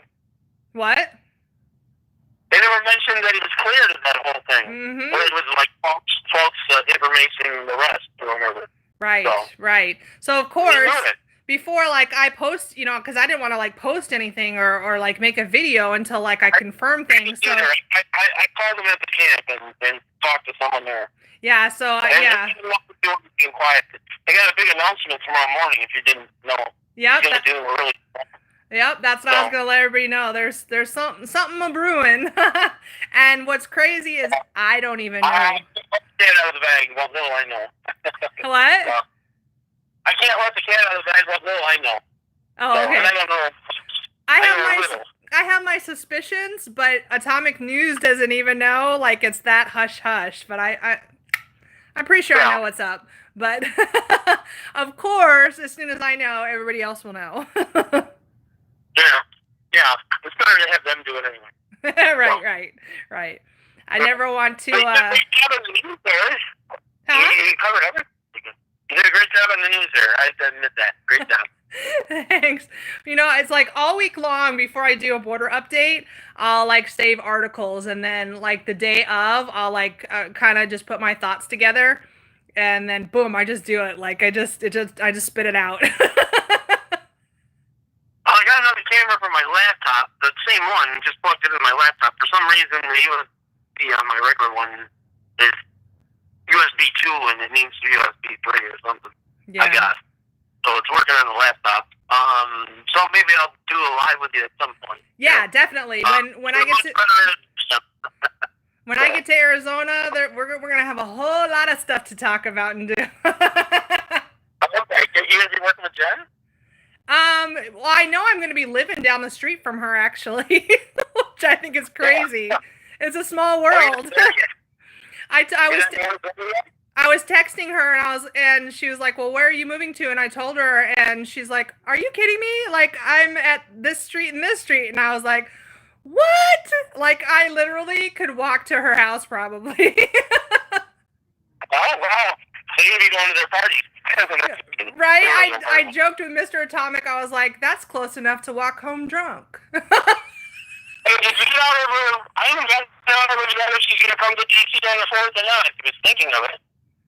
What? They never mentioned that he was cleared of that whole thing. Or it was like false information, the rest, or whatever. Right, right. So of course, before like I post, you know, because I didn't want to like post anything or like make a video until like I confirm things. So I called them at the camp and talked to someone there. Yeah, so yeah. Being quiet. They got a big announcement tomorrow morning. If you didn't know, yep. Yep, that's what I was gonna let everybody know. There's something a brewing, and what's crazy is I don't even know. I can't let the cat out of the bag. What little I know. What? So, I can't let the cat out of the bag. What little I know. Oh, so, okay. I don't know. I have my suspicions, but Atomic News doesn't even know. Like it's that hush hush. But I'm pretty sure I know what's up. But of course, as soon as I know, everybody else will know. Yeah. It's better to have them do it anyway. Right. I never want to. You did a great job on the news there. Huh? You covered everything. You did a great job on the news there. I have to admit that. Great job. Thanks. You know, it's like all week long before I do a border update, I'll like save articles, and then like the day of, I'll like kind of just put my thoughts together, and then boom, I just do it. Like I just spit it out. I got another camera for my laptop, the same one, just plugged it in my laptop. For some reason, the USB on my regular one is USB 2 and it needs USB 3 or something. Yeah. I guess. So it's working on the laptop. So maybe I'll do a live with you at some point. Yeah, definitely. When I get to when I get to Arizona, we're gonna have a whole lot of stuff to talk about and do. Okay, you gonna be working with Jen? Well, I know I'm going to be living down the street from her, actually, which I think is crazy. It's a small world. I was texting her and she was like, well, where are you moving to? And I told her, and she's like, are you kidding me? Like, I'm at this street and this street. And I was like, what? Like, I literally could walk to her house probably. Oh, wow. So you'll be going to their parties. Right? I joked with Mr. Atomic. I was like, that's close enough to walk home drunk. Hey, did you get out of her? I haven't got out of her if she's going to come to DC on the 4th or not. I was thinking of it.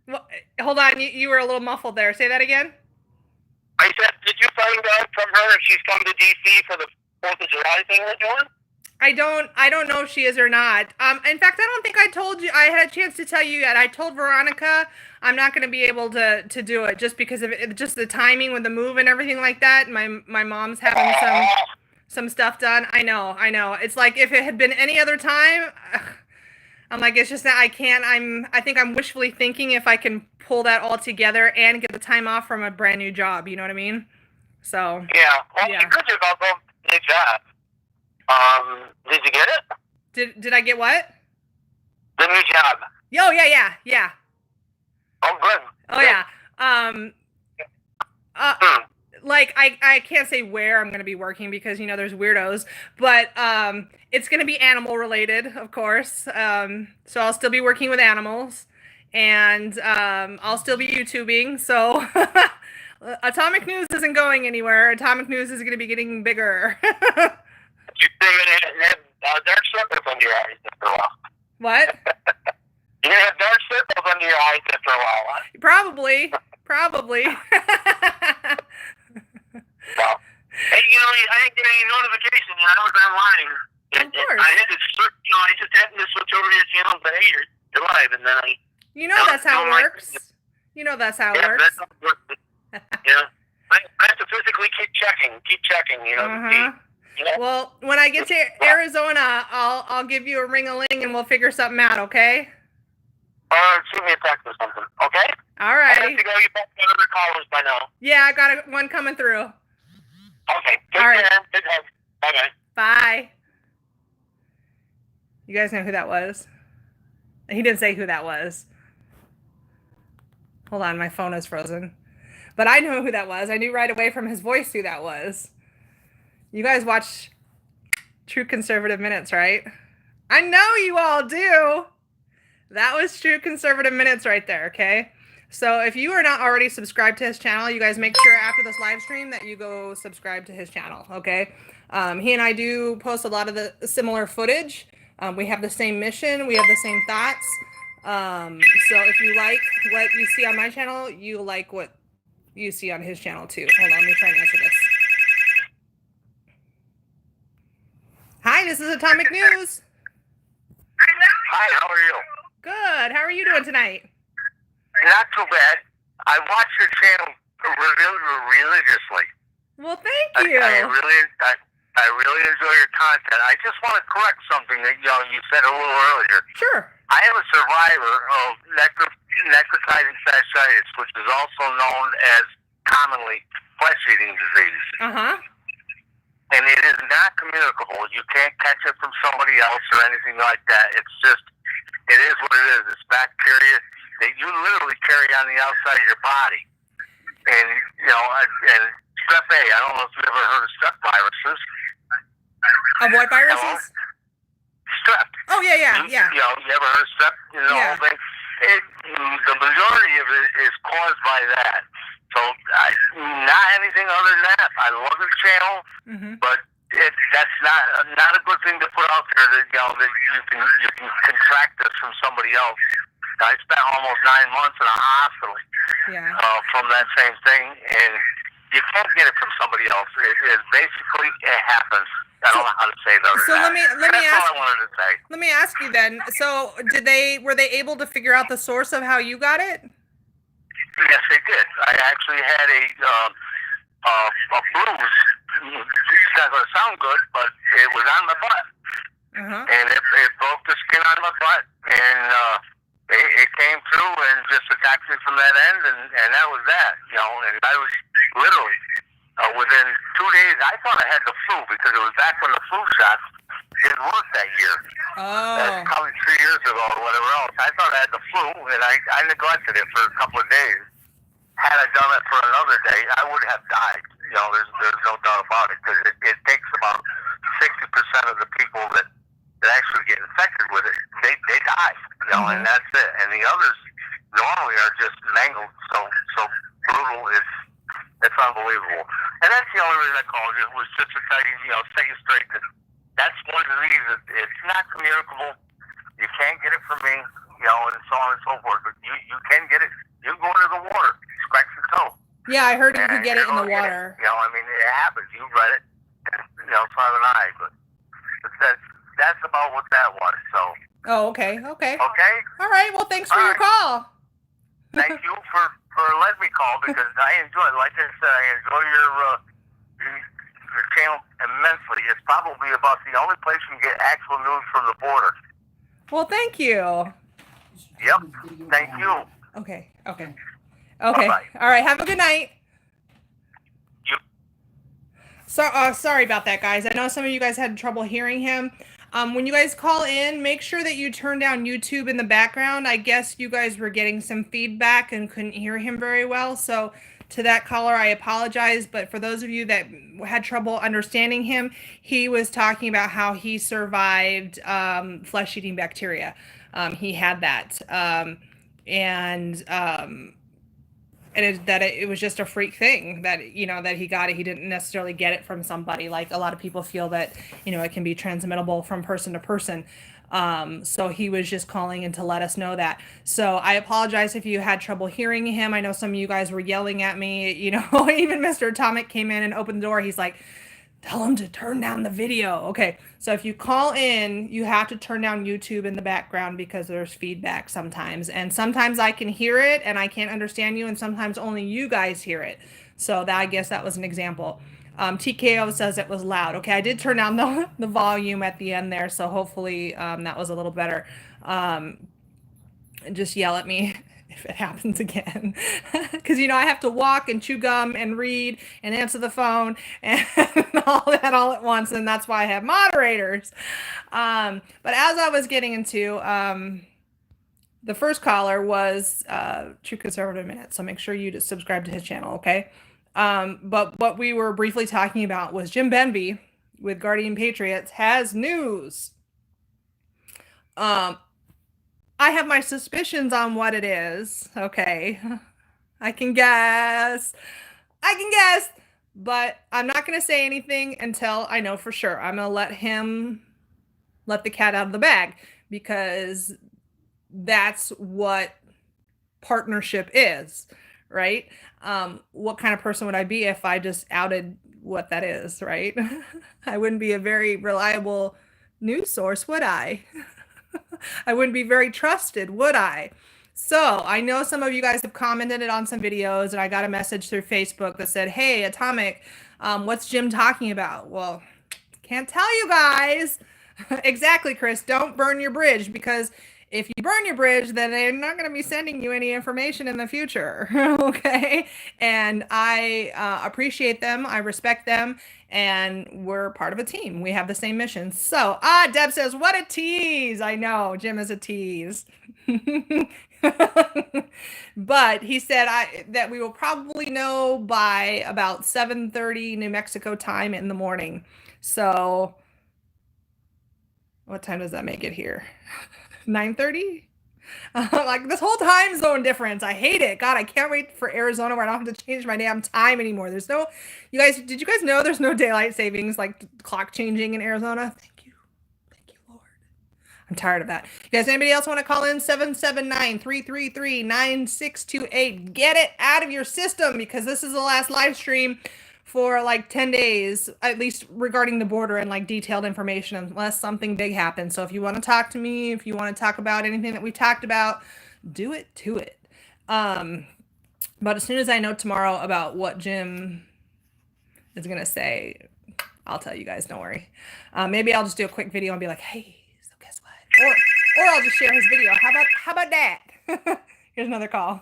Well, hold on. You were a little muffled there. Say that again. I said, did you find out from her if she's come to DC for the 4th of July thing they're doing? I don't know if she is or not. In fact, I don't think I told you. I had a chance to tell you yet. I told Veronica I'm not going to be able to do it just because of it, just the timing with the move and everything like that. My mom's having some stuff done. I know. It's like if it had been any other time, I'm like, it's just that I can't. I think I'm wishfully thinking if I can pull that all together and get the time off from a brand new job. You know what I mean? So yeah. Well, yeah. Good about the new job. Did you get it? Did I get what? The new job. Oh, yeah. Oh, good. Oh, yeah. Like, I can't say where I'm going to be working because, there's weirdos, but it's going to be animal related, of course. So I'll still be working with animals, and I'll still be YouTubing. So Atomic News isn't going anywhere. Atomic News is going to be getting bigger. You're going to have dark circles under your eyes after a while. What? You're going to have dark circles under your eyes after a while, huh? Probably. Well, hey, I didn't get any notification when I was online. Of course. I had to I just happened to switch over to your channel and say, hey, you're live, and then that's how it works. That's how it works. That's how it works. Yeah. I have to physically keep checking, to see. Well, when I get to Arizona, I'll give you a ring-a-ling and we'll figure something out, okay? Shoot me a text or something, okay? All right. I have to go. You both got other callers by now. Yeah, I got one coming through. Okay. Take All right. care. Good health. Bye-bye. Bye. You guys know who that was? He didn't say who that was. Hold on, my phone is frozen. But I know who that was. I knew right away from his voice who that was. You guys watch True Conservative Minutes, right? I know you all do. That was True Conservative Minutes right there, okay? So if you are not already subscribed to his channel, you guys make sure after this live stream that you go subscribe to his channel, okay? He and I do post a lot of the similar footage. We have the same mission. We have the same thoughts. So if you like what you see on my channel, you like what you see on his channel too. Hold on, let me try and answer this. Hi, this is Atomic News. Hi, how are you? Good. How are you doing tonight? Not too bad. I watch your channel religiously. Well, thank you. I really enjoy your content. I just want to correct something that you said a little earlier. Sure. I am a survivor of necrotizing fasciitis, which is also known as commonly flesh-eating disease. Uh-huh. And it is not communicable. You can't catch it from somebody else or anything like that. It's just, it is what it is. It's bacteria that you literally carry on the outside of your body. And, and strep A, I don't know if you've ever heard of strep viruses. Of what viruses? Hello? Strep. Oh, yeah. You ever heard of strep? Yeah. Whole thing? The majority of it is caused by that. So, not anything other than that. I love your channel, but that's not a good thing to put out there that that you can contract this from somebody else. I spent almost 9 months in a hospital from that same thing, and you can't get it from somebody else. It basically happens. I don't know how to say that. So let me ask. All I wanted to say. Let me ask you then. So were they able to figure out the source of how you got it? Yes, they did. I actually had a bruise. It's not going to sound good, but it was on my butt. And it broke the skin on my butt, and it came through and just attacked me from that end, and that was that. And I was literally within 2 days. I thought I had the flu because it was back when the flu shots didn't work that year. That's probably 3 years ago or whatever else. I thought I had the flu, and I neglected it for a couple of days. Had I done it for another day, I would have died. There's no doubt about it, because it takes about 60% of the people that actually get infected with it, they die. And that's it. And the others normally are just mangled so brutal. It's unbelievable. And that's the only reason I called you, was just to tell you, set you straight that that's one disease that it's not communicable. You can't get it from me, and so on and so forth. But you can get it. You go into the water, scratch your toe. Yeah, I heard you could get it in the water. It happens. You read it, so have I. But that's about what that was. So. Oh, okay. Okay. All right. Well, thanks for your call. Thank you for letting me call, because I enjoy it. Like I said, I enjoy your channel immensely. It's probably about the only place you can get actual news from the border. Well, thank you. Yep. Thank you. Okay. Bye-bye. All right. Have a good night. You. So, sorry about that, guys. I know some of you guys had trouble hearing him. When you guys call in, make sure that you turn down YouTube in the background. I guess you guys were getting some feedback and couldn't hear him very well. So to that caller, I apologize. But for those of you that had trouble understanding him, he was talking about how he survived flesh-eating bacteria. He had that. It was just a freak thing that that he got it. He didn't necessarily get it from somebody. Like a lot of people feel that it can be transmittable from person to person. So he was just calling in to let us know that. So I apologize if you had trouble hearing him. I know some of you guys were yelling at me. Even Mr. Atomic came in and opened the door. He's like, tell him to turn down the video. Okay, so if you call in, you have to turn down YouTube in the background because there's feedback sometimes. And sometimes I can hear it and I can't understand you, and sometimes only you guys hear it. So I guess that was an example. TKO says it was loud. Okay, I did turn down the volume at the end there, so hopefully that was a little better. Just yell at me if it happens again. Because, I have to walk and chew gum and read and answer the phone and all that all at once. And that's why I have moderators. But as I was getting into, the first caller was True Conservative Minute. So make sure you just subscribe to his channel, okay? But what we were briefly talking about was Jim Benvey with Guardian Patriots has news. I have my suspicions on what it is. Okay. I can guess, but I'm not going to say anything until I know for sure. I'm going to let the cat out of the bag, because that's what partnership is, right? What kind of person would I be if I just outed what that is, right? I wouldn't be a very reliable news source, would I? I wouldn't be very trusted, would I? So I know some of you guys have commented it on some videos, and I got a message through Facebook that said, hey, Atomic, what's Jim talking about? Well, can't tell you guys. Exactly, Chris. Don't burn your bridge, because if you burn your bridge, then they're not going to be sending you any information in the future. Okay. And I appreciate them. I respect them. And we're part of a team. We have the same mission. So, Deb says, what a tease. I know Jim is a tease. But he said that we will probably know by about 7:30 New Mexico time in the morning. So what time does that make it here? 9:30? Like this whole time zone difference. I hate it. God, I can't wait for Arizona where I don't have to change my damn time anymore. Did you guys know there's no daylight savings, like clock changing in Arizona? Thank you. Thank you, Lord. I'm tired of that. You guys, anybody else want to call in? 779-333-9628. Get it out of your system, because this is the last live stream for like 10 days, at least regarding the border and like detailed information, unless something big happens. So if you want to talk to me, if you want to talk about anything that we talked about, do it to it. But as soon as I know tomorrow about what Jim is going to say, I'll tell you guys, don't worry. Maybe I'll just do a quick video and be like, hey, so guess what? Or I'll just share his video. How about that? Here's another call.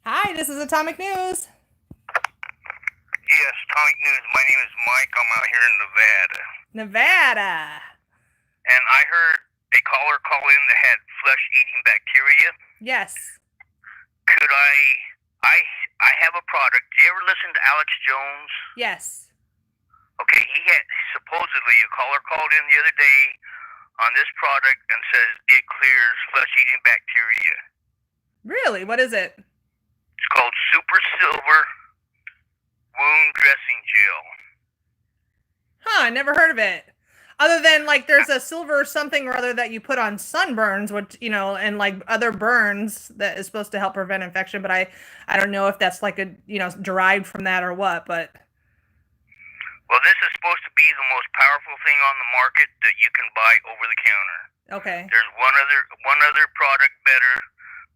Hi, this is Atomic News. Yes, Atomic News. My name is Mike. I'm out here in Nevada. And I heard a caller call in that had flesh-eating bacteria. Yes. Could I have a product. Do you ever listen to Alex Jones? Yes. Okay, he had supposedly a caller called in the other day on this product and says it clears flesh-eating bacteria. Really? What is it? It's called Super Silver Wound Dressing Gel. Huh, I never heard of it. Other than like there's a silver something or other that you put on sunburns, which, and like other burns that is supposed to help prevent infection, but I don't know if that's like derived from that or what, but. Well, this is supposed to be the most powerful thing on the market that you can buy over the counter. Okay. There's one other product better,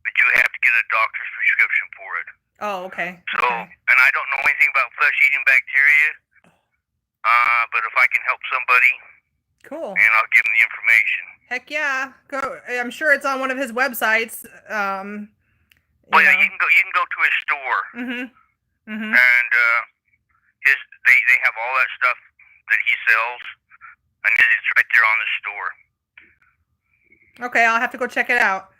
but you have to get a doctor's prescription for it. Oh, okay. So, okay. And I don't know anything about flesh-eating bacteria, but if I can help somebody, cool. And I'll give them the information. Heck yeah. Go. I'm sure it's on one of his websites. Well, yeah, you can go to his store. Mm-hmm. Mm-hmm. And they have all that stuff that he sells, and it's right there on the store. Okay, I'll have to go check it out.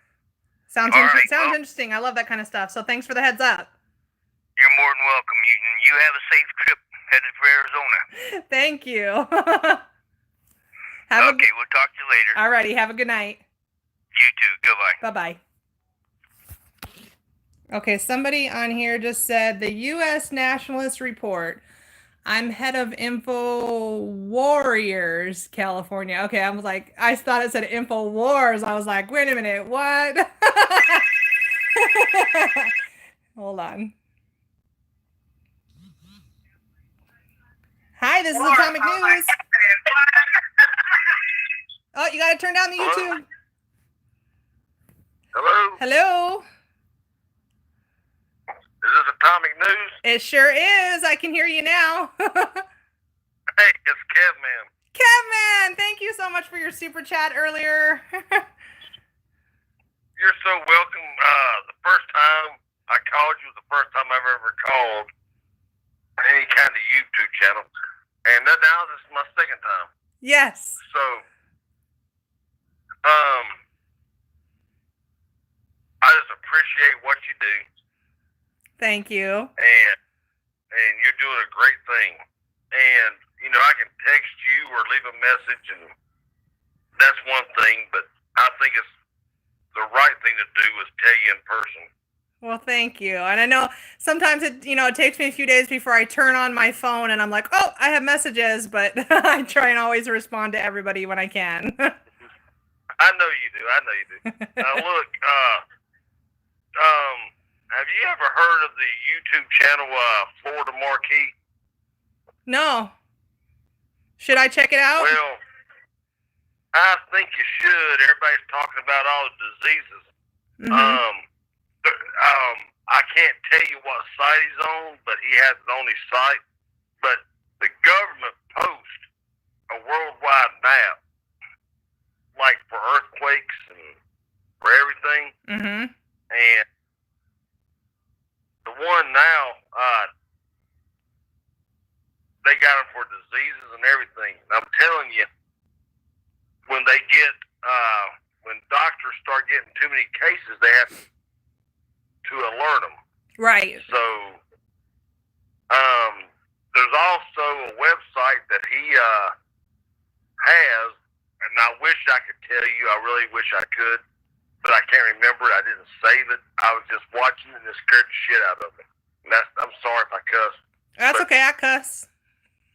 Sounds interesting. I love that kind of stuff. So thanks for the heads up. You're more than welcome. You have a safe trip headed for Arizona. Thank you. Okay, we'll talk to you later. Alrighty, have a good night. You too. Goodbye. Bye-bye. Okay, somebody on here just said the U.S. Nationalist Report. I'm head of Info Warriors, California. Okay, I was like, I thought it said Info Wars. I was like, wait a minute, what? Hold on. Hi, this is Atomic News. Oh, you gotta turn down the YouTube. Hello? Hello? Is this Atomic News? It sure is. I can hear you now. Hey, it's Kevman. Kevman, thank you so much for your super chat earlier. you're so welcome. The first time I called you was the first time I've ever called any kind of YouTube channel, and now this is my second time. Yes. So, I just appreciate what you do, Thank you. and you're doing a great thing. And I can text you or leave a message, and that's one thing. But I think it's the right thing to do is tell you in person. Well, thank you. And I know sometimes it takes me a few days before I turn on my phone and I'm like, oh, I have messages, but I try and always respond to everybody when I can. I know you do. Now look, have you ever heard of the YouTube channel Florida Marquee? No. Should I check it out? Well, I think you should. Everybody's talking about all the diseases. Mm-hmm. I can't tell you what site he's on, but he has his own site. But the government posts a worldwide map, like for earthquakes and for everything. Mm-hmm. And the one now, they got them for diseases and everything. And I'm telling you, when they get, when doctors start getting too many cases, they have to alert them. Right. So, there's also a website that he has, and I wish I could tell you. I really wish I could, but I can't remember it. I didn't save it. I was just watching it and it scared the shit out of me. And I'm sorry if I cuss. That's okay. I cuss.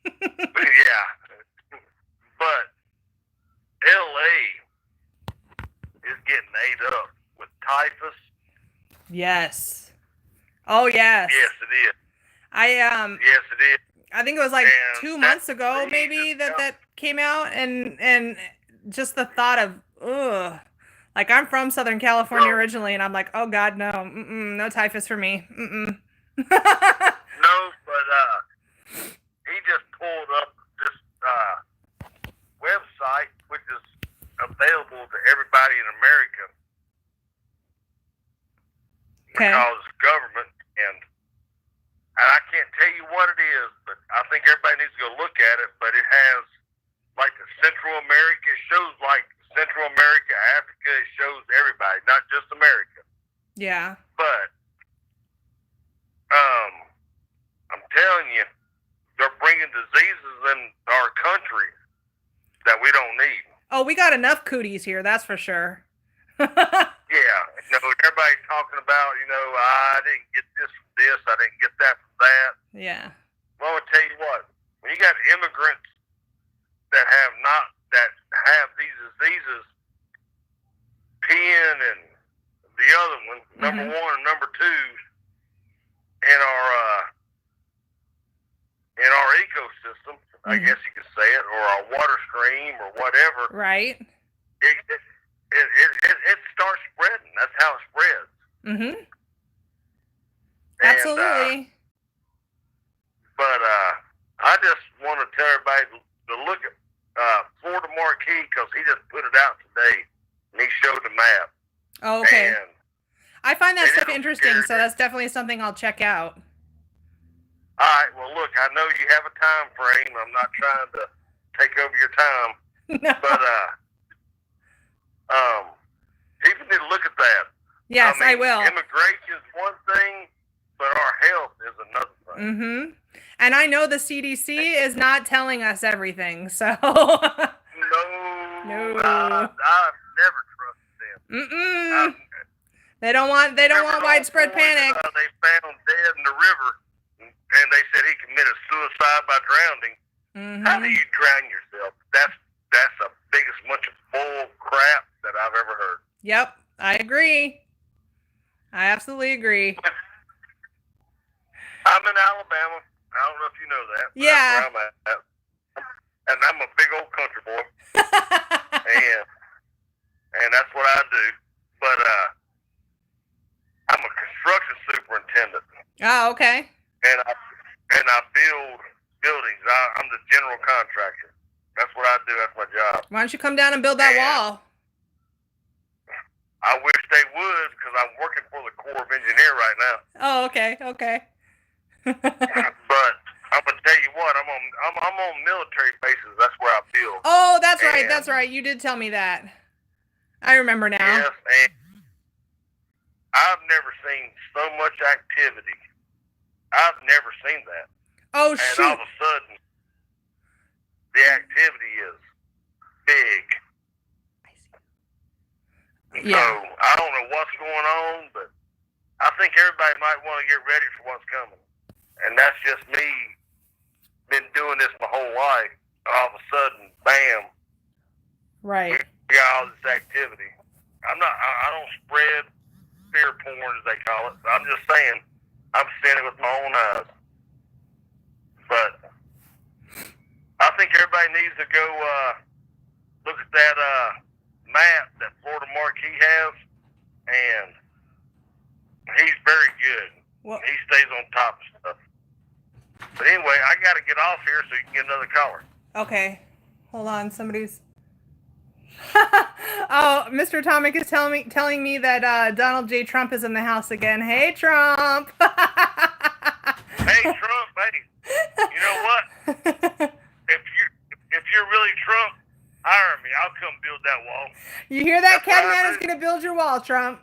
Yeah. But LA is getting ate up with typhus. Yes. Oh, yes. Yes, it is. Yes, it is. I think it was like And 2 months ago, crazy maybe stuff. that came out, and just the thought of, ugh. Like, I'm from Southern California originally, and I'm like, oh God, no, no typhus for me. No, but he just pulled up this website, which is available to everybody in America. Okay. Because it's government, and I can't tell you what it is, but I think everybody needs to go look at it. But it has like the Central America. It shows like Central America, Africa. It shows everybody, not just America. Yeah. But I'm telling you, they're bringing diseases in our country that we don't need. Oh, we got enough cooties here, that's for sure. Yeah, everybody's talking about, I didn't get this from this, I didn't get that from that. Yeah. Well, I'm gonna tell you what, when you got immigrants that have these diseases, PN and the other one, number one and number two, in our ecosystem, I guess you could say it, or our water stream or whatever. Right. It starts spreading. That's how it spreads. Mm-hmm. And, Absolutely. but I just want to tell everybody to look at Florida Marquee, because he just put it out today, and he showed the map. Oh, okay. And I find that they stuff don't interesting, care. so that's definitely something I'll check out. All right, well, look, I know you have a time frame. I'm not trying to take over your time, No. but people need to look at that. Yes, I will. Immigration is one thing, but our health is another thing. Mm-hmm. And I know the CDC is not telling us everything, so. No. No. I've never trusted them. They don't want widespread panic. They found dead in the river, and they said he committed suicide by drowning. Mm-hmm. How do you drown yourself? That's the biggest bunch of bull crap that I've ever heard. Yep, I agree. I absolutely agree. I'm in Alabama. I don't know if you know that. Yeah. That's where I'm at. And I'm a big old country boy. and that's what I do. But I'm a construction superintendent. Oh, okay. And I build buildings. I'm the general contractor. That's what I do. That's my job. Why don't you come down and build that wall? I wish they would, because I'm working for the Corps of Engineer right now. Oh, okay. But I'm gonna tell you what, I'm on military bases. That's where I build. Oh, that's right. And- That's right. You did tell me that. I remember now. Yes, and I've never seen so much activity. I've never seen that. Oh, And shoot. all of a sudden, the activity is big. Yeah. So I don't know what's going on, but I think everybody might want to get ready for what's coming. And that's just me. Been doing this my whole life. All of a sudden, bam, Right. we got all this activity. I don't spread fear porn, as they call it. I'm just saying, I'm seeing it with my own eyes. But I think everybody needs to go look at that map that Florida Marquis has, and he's very good. Well, He stays on top of stuff. But anyway, I got to get off here so you can get another caller. okay. Hold on. Somebody's. Oh, Mr. Atomic is telling me that Donald J. Trump is in the house again. Hey, Trump. Hey, Trump, hey, you know what? If you're really Trump, hire me. I'll come build that wall. You hear that? That's what I Catman is do. going to build your wall, Trump.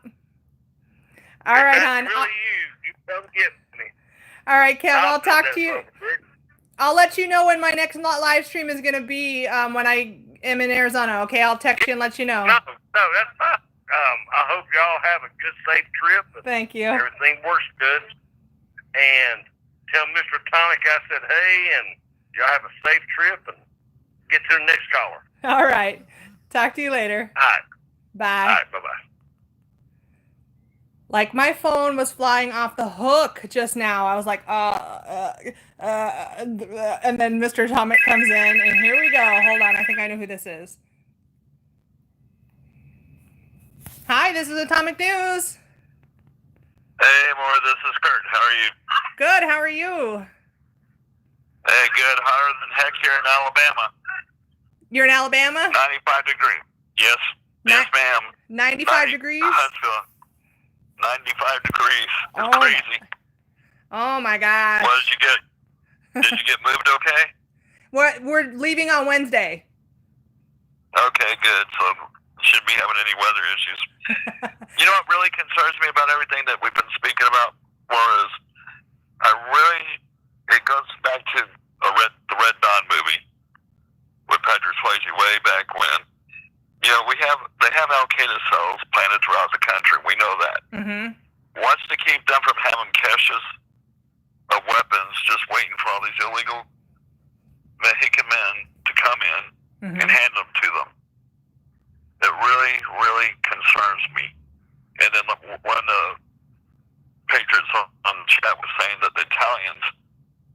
All If right, that's hon. really you come get me. All right, Kev, I'll build talk that to you. son of a bitch. I'll let you know when my next live stream is going to be when I am in Arizona, okay? I'll text you and let you know. No, that's fine. I hope y'all have a good, safe trip. And Thank you. everything works good. And tell Mr. Tonic I said hey, and y'all have a safe trip and get to the next caller. All right. Talk to you later. All right. Bye. All right. Bye-bye. Like my phone was flying off the hook just now. I was like, and then Mr. Atomic comes in, and here we go. Hold on, I think I know who this is. Hi, this is Atomic News. Hey, Maura, this is Kurt. How are you? Good, how are you? Hey, good. Hotter than heck here in Alabama. You're in Alabama? 95 degrees. Yes. Yes, ma'am. 95 degrees? Huntsville. 95 degrees. It's Oh. crazy. Oh my gosh. What did you get? Did you get moved okay? We're leaving on Wednesday. Okay, good. So shouldn't be having any weather issues. You know what really concerns me about everything that we've been speaking about, Laura, is it goes back to the Red Dawn movie with Patrick Swayze way back when. You know, they have Al-Qaeda cells planted throughout the country. We know that. Mm-hmm. What's to keep them from having caches of weapons just waiting for all these illegal Mexican men to come in and hand them to them? It really, really concerns me. And then when the Patriots on the chat was saying that the Italians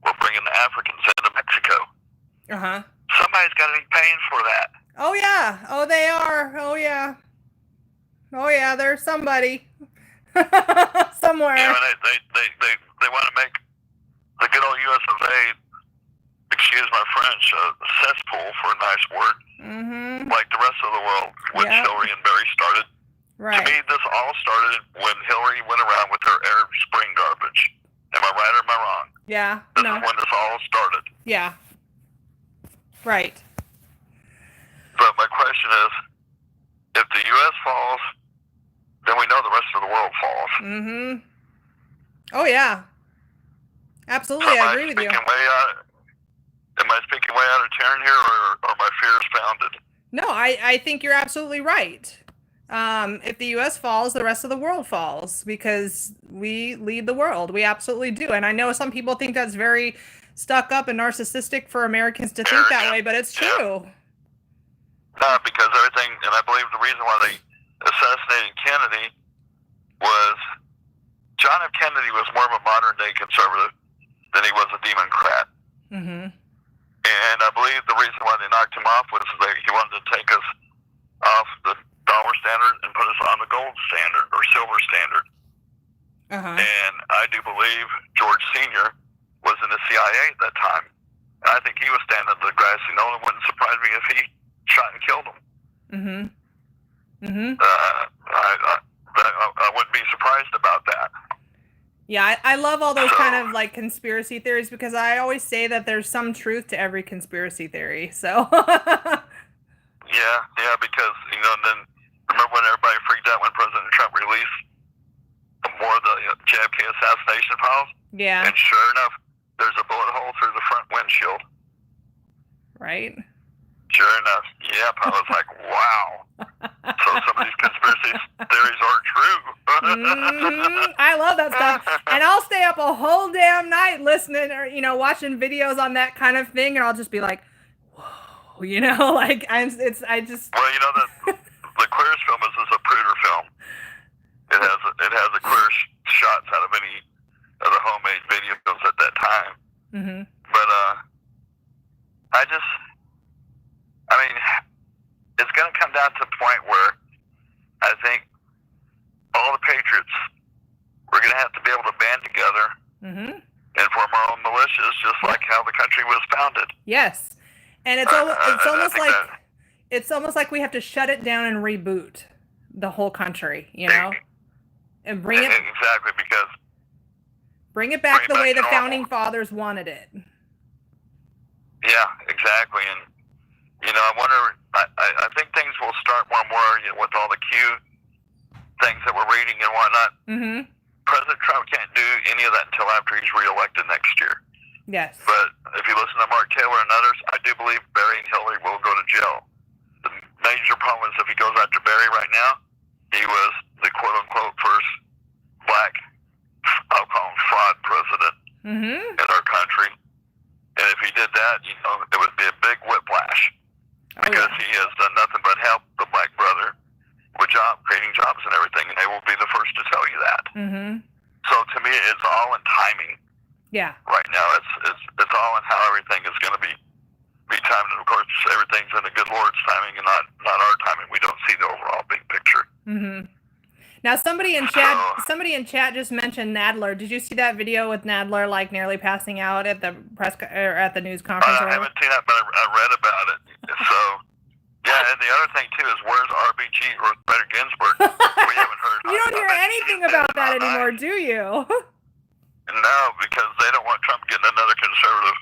were bringing the Africans into Mexico, Uh-huh. somebody's got to be paying for that. Oh yeah. Oh, they are. Oh yeah. Oh yeah, there's somebody. Somewhere. You know, they want to make the good old U.S. of A., excuse my French, a cesspool for a nice word, like the rest of the world, which Hillary and Barry started. Right. To me, this all started when Hillary went around with her Arab Spring garbage. Am I right or am I wrong? Yeah. This No. is when this all started. Yeah. Right. But my question is, if the U.S. falls, then we know the rest of the world falls. Mm-hmm. Oh yeah. Absolutely, I agree with you. Am I speaking way out of turn here, or are my fears founded? No, I think you're absolutely right. If the U.S. falls, the rest of the world falls because we lead the world. We absolutely do. And I know some people think that's very stuck up and narcissistic for Americans to think that way, but it's true. No, because everything, and I believe the reason why they assassinated Kennedy was John F. Kennedy was more of a modern day conservative than he was a Democrat. Mm-hmm. And I believe the reason why they knocked him off was that he wanted to take us off the dollar standard and put us on the gold standard or silver standard. Uh-huh. And I do believe George Sr. was in the CIA at that time. And I think he was standing at the grassy knoll. It wouldn't surprise me if he shot and killed him. Mm-hmm. Mm-hmm. I wouldn't be surprised about that. Yeah, I love all those kind of like conspiracy theories because I always say that there's some truth to every conspiracy theory. So Yeah, because then remember when everybody freaked out when President Trump released more of the JFK assassination files? yeah, And sure enough, there's a bullet hole through the front windshield. right. Sure enough, yep. I was like, wow. So some of these conspiracy theories are true. I love that stuff, and I'll stay up a whole damn night listening or watching videos on that kind of thing, and I'll just be like, whoa, like I just. Well, the clearest film is a Pruder film. It has the clearest shots out of any of the homemade videos at that time. Mm-hmm. But it's going to come down to a point where I think all the patriots, we're going to have to be able to band together and form our own militias, just like how the country was founded. Yes, and it's almost like we have to shut it down and reboot the whole country, and bring it exactly because bring it back the way the founding fathers wanted it. Yeah, exactly, and I wonder. I think things will start more and more with all the Q things that we're reading and whatnot. Mm-hmm. President Trump can't do any of that until after he's reelected next year. Yes. But if you listen to Mark Taylor and others, I do believe Barry and Hillary will go to jail. The major problem is if he goes after Barry right now, he was the quote-unquote first black, I'll call him fraud president in our country. And if he did that, it would be a big whiplash. Because he has done nothing but help the black brother with creating jobs and everything, and they will be the first to tell you that. Mm-hmm. So to me, it's all in timing. Yeah. Right now, it's all in how everything is going to be timed, and of course, everything's in the good Lord's timing and not our timing. We don't see the overall big picture. Mm-hmm. Now, somebody in chat just mentioned Nadler. Did you see that video with Nadler like nearly passing out at the or at the news conference? I haven't seen that, but I read about it. So, yeah, and the other thing too is where's RBG or Ruth Ginsburg? We haven't heard. You don't hear anything about that anymore, do you? No, because they don't want Trump getting another conservative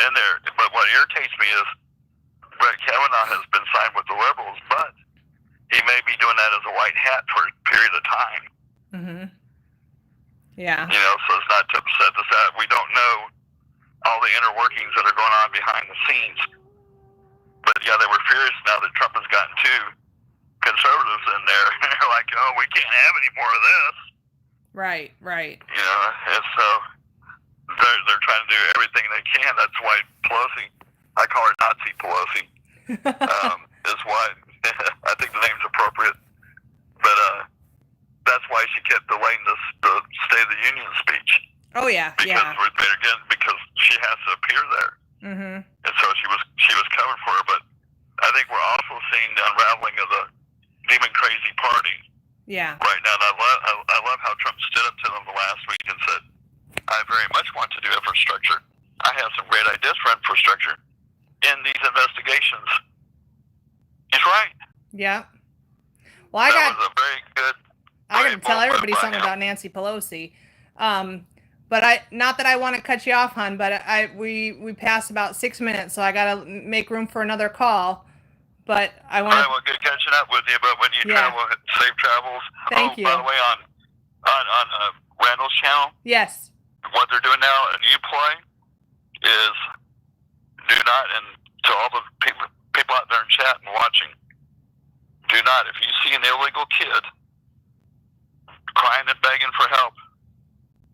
in there. But what irritates me is Brett Kavanaugh has been signed with the liberals, but he may be doing that as a white hat for a period of time. Mm-hmm. Yeah. So it's not to upset us that we don't know all the inner workings that are going on behind the scenes. But yeah, they were furious now that Trump has gotten two conservatives in there. And they're like, oh, we can't have any more of this. Right. And so they're trying to do everything they can. That's why Pelosi, I call her Nazi Pelosi, is why I think the name's appropriate. But that's why she kept delaying the State of the Union speech. Oh yeah, because she has to appear there. Mm-hmm. And so she was covered for her. But I think we're also seeing the unraveling of the demon crazy party. Yeah. Right now, and I love how Trump stood up to them the last week and said, "I very much want to do infrastructure. I have some great ideas for infrastructure in these investigations." He's right. Yeah. Well, that was a very good. I got to tell everybody something about Nancy Pelosi. But not that I want to cut you off, hon, but we passed about 6 minutes, so I got to make room for another call. But I want. All right, well, good catching up with you. But when you travel, safe travels. Thank you. By the way, on Randall's channel. Yes. What they're doing now, a new play, is do not, and to all the people out there in chat and watching, do not, if you see an illegal kid crying and begging for help,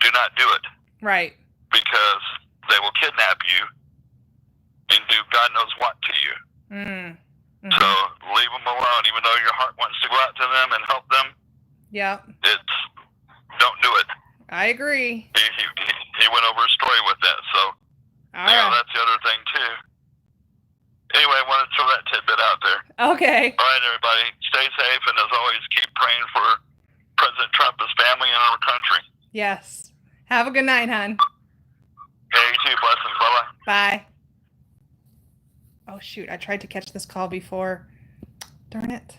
do not do it. Right. Because they will kidnap you and do God knows what to you. Mm-hmm. So leave them alone, even though your heart wants to go out to them and help them. Yeah. Don't do it. I agree. He went over a story with that, so that's the other thing too. Anyway, I wanted to throw that tidbit out there. Okay. All right, everybody, stay safe, and as always, keep praying for President Trump, his family, and our country. Yes. Have a good night, hon. Hey, you too. Blessings. Bye-bye. Bye. Oh, shoot. I tried to catch this call before. Darn it.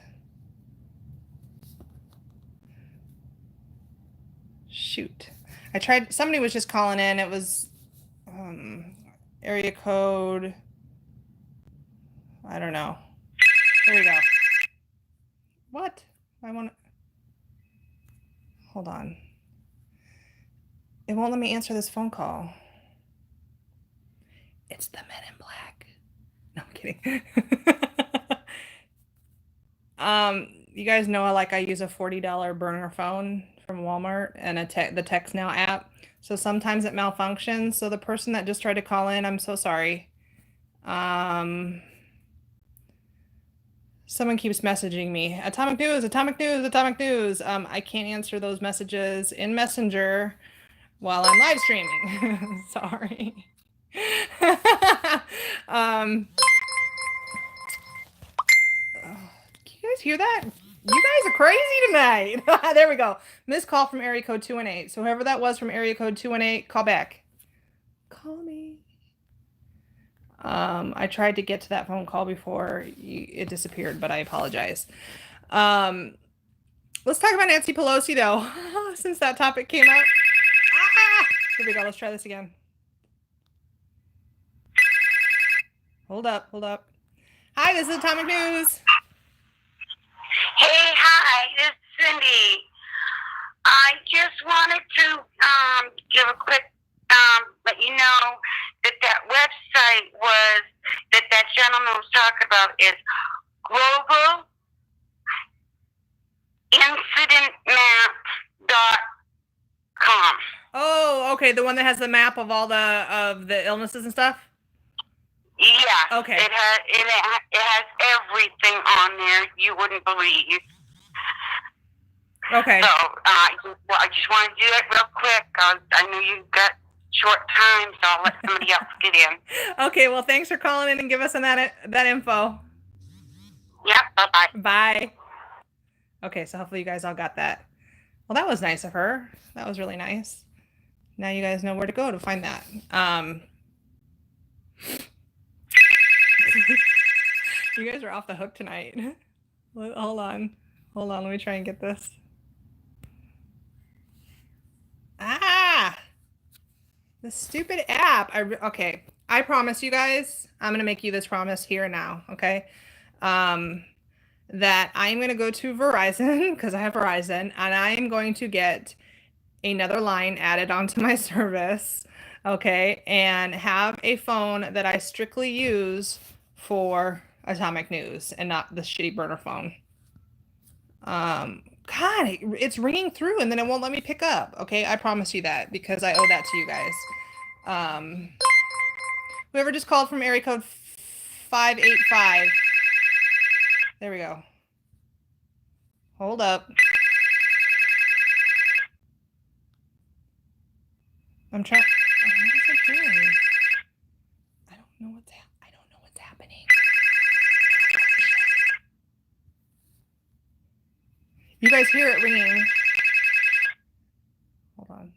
Shoot. I tried, somebody was just calling in. It was area code, I don't know. There we go. What? I want to, hold on. It won't let me answer this phone call. It's the Men in Black. No, I'm kidding. You guys know I use a $40 burner phone from Walmart and the Text Now app. So sometimes it malfunctions. So the person that just tried to call in, I'm so sorry. Someone keeps messaging me. Atomic news, atomic news, atomic news. I can't answer those messages in Messenger while I'm live streaming. Sorry. Can you guys hear that? You guys are crazy tonight. There we go. Missed call from area code 218. So whoever that was from area code 218, call back. Call me. I tried to get to that phone call before it disappeared, but I apologize. Let's talk about Nancy Pelosi, though, since that topic came up. Here we go. Let's try this again. Hold up, hold up. Hi, this is Atomic News. Hey, hi, this is Cindy. I just wanted to give a quick, let you know that website was, that gentleman was talking about is globalincidentmap.com. Oh, okay, the one that has the map of all the illnesses and stuff? Yeah. Okay. It has everything on there you wouldn't believe. Okay. So I just want to do it real quick. I know you've got short time, so I'll let somebody else get in. Okay, well, thanks for calling in and give us that info. Yep, bye-bye. Bye. Okay, so hopefully you guys all got that. Well, that was nice of her. That was really nice. Now you guys know where to go to find that. You guys are off the hook tonight. Hold on. Let me try and get this. The stupid app. Okay. I promise you guys, I'm going to make you this promise here and now. Okay. That I'm going to go to Verizon because I have Verizon, and I am going to get another line added onto my service. Okay. And have a phone that I strictly use for Atomic News and not the shitty burner phone. God, it's ringing through and then it won't let me pick up. Okay, I promise you that because I owe that to you guys. Whoever just called from area code 585. There we go. Hold up. I'm trying. What is it doing? I don't know what's happening. You guys hear it ringing. Hold on.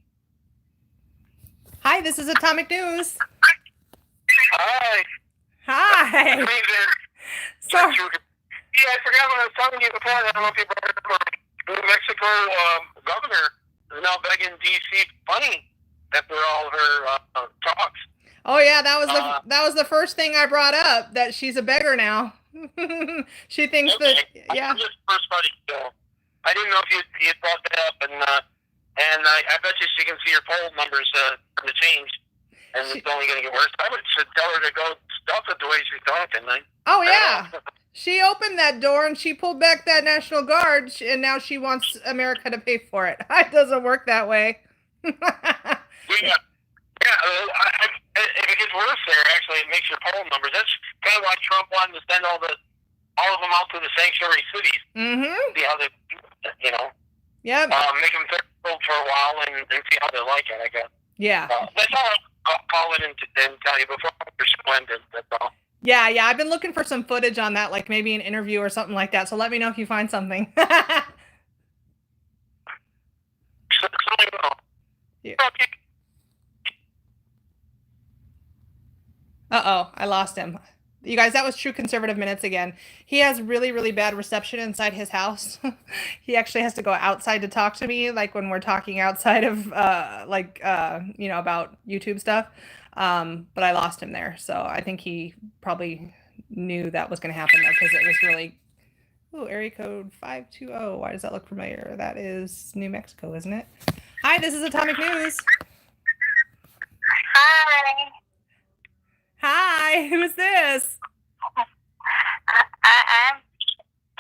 Hi, this is Atomic News. Hi. Hi. Sorry. Yeah, I forgot what I was telling you before. I don't know if you remember. New Mexico governor is now begging D.C. money after all her talks. Oh yeah, that was the first thing I brought up. That she's a beggar now. She thinks okay. that yeah. This first party bill. I didn't know if you had brought that up, and I bet you she can see her poll numbers to change, and it's only going to get worse. I would tell her to go stuff it the way she's talking. Oh yeah, she opened that door and she pulled back that National Guard, and now she wants America to pay for it. It doesn't work that way. Yeah. If it gets worse there, actually, it makes your poll numbers. That's kind of why Trump wanted to send all of them out to the sanctuary cities. Mm-hmm. See how they, Yeah. make them thorough for a while and see how they like it, I guess. Yeah. That's all I'll call it and tell you before you're splendid. That's all. Yeah. I've been looking for some footage on that, like maybe an interview or something like that. So let me know if you find something. Yeah. Uh-oh, I lost him. You guys, that was True Conservative Minutes again. He has really, really bad reception inside his house. He actually has to go outside to talk to me, like when we're talking outside of, about YouTube stuff. But I lost him there. So I think he probably knew that was going to happen, though, because it was really... Ooh, area code 520. Why does that look familiar? That is New Mexico, isn't it? Hi, this is Atomic News. Hi. Hi, who's this? I'm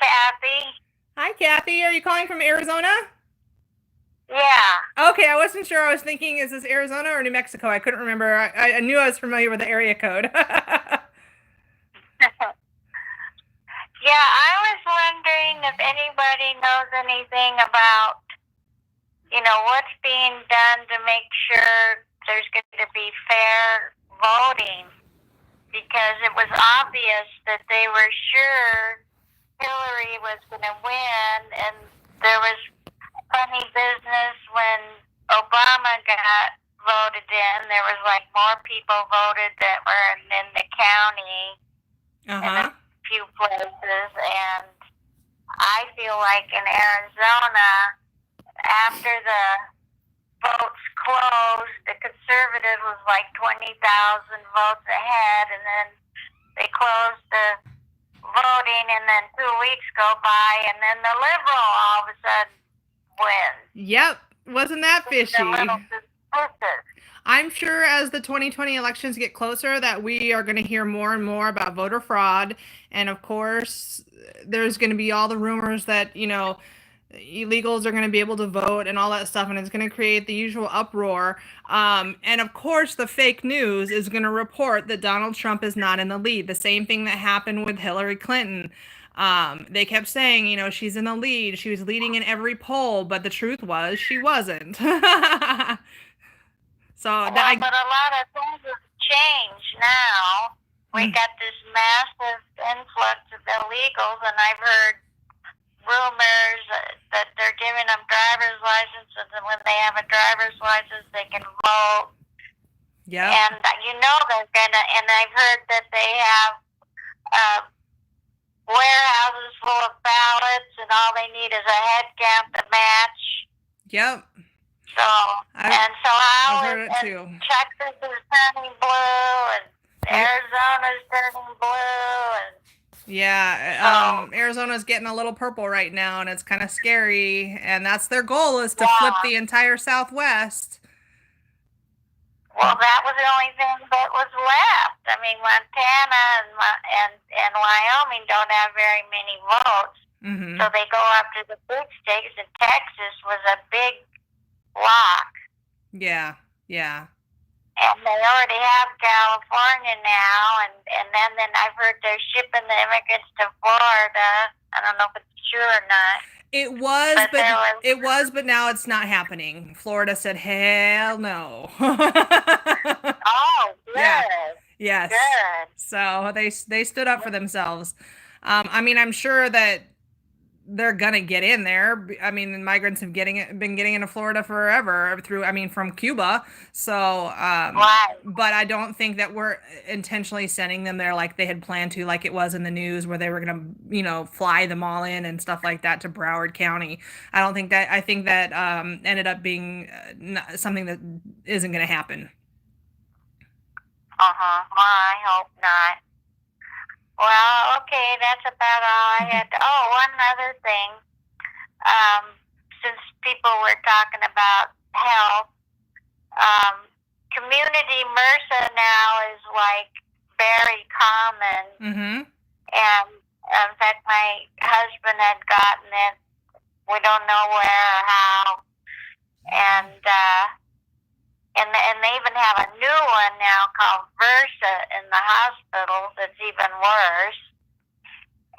Kathy. Hi, Kathy. Are you calling from Arizona? Yeah. Okay, I wasn't sure. I was thinking, is this Arizona or New Mexico? I couldn't remember. I knew I was familiar with the area code. Yeah, I was wondering if anybody knows anything about, what's being done to make sure there's going to be fair voting. Because it was obvious that they were sure Hillary was going to win, and there was funny business when Obama got voted in. There was like more people voted that were in the county in a few places, and I feel like in Arizona, after the votes closed, the conservative was like 20,000 votes ahead, and then they closed the voting, and then 2 weeks go by, and then the liberal all of a sudden wins. Yep. Wasn't that fishy? I'm sure as the 2020 elections get closer that we are going to hear more and more about voter fraud. And of course, there's going to be all the rumors that, illegals are going to be able to vote and all that stuff. And it's going to create the usual uproar. And of course, the fake news is going to report that Donald Trump is not in the lead. The same thing that happened with Hillary Clinton. They kept saying, she's in the lead. She was leading in every poll. But the truth was she wasn't. But a lot of things have changed now. We got this massive influx of illegals, and I've heard rumors that they're giving them driver's licenses, and when they have a driver's license, they can vote. Yeah. And they're gonna. And I've heard that they have warehouses full of ballots, and all they need is a head count to match. Yep. I've heard it too. Texas is turning blue, and Arizona's turning blue, and Arizona's getting a little purple right now, and it's kind of scary. And that's their goal, is to flip the entire Southwest. Well, that was the only thing that was left. I mean, Montana and Wyoming don't have very many votes, so they go after the big states. And Texas was a big block. Yeah. And they already have California now, and then I've heard they're shipping the immigrants to Florida. I don't know if it's true or not. It was, but now it's not happening. Florida said, hell no. Oh, good. Yeah. Yes. Good. So they stood up for themselves. I'm sure that they're gonna get in there. I mean, the migrants have been getting into Florida forever from Cuba. So, right. But I don't think that we're intentionally sending them there like they had planned to, like it was in the news where they were gonna, fly them all in and stuff like that to Broward County. I think that ended up being something that isn't gonna happen. Well, I hope not. Well, okay, that's about all I had. One other thing. Since people were talking about health, community MRSA now is like very common. And in fact, my husband had gotten it. We don't know where or how. And they even have a new one now called Versa in the hospitals. It's even worse.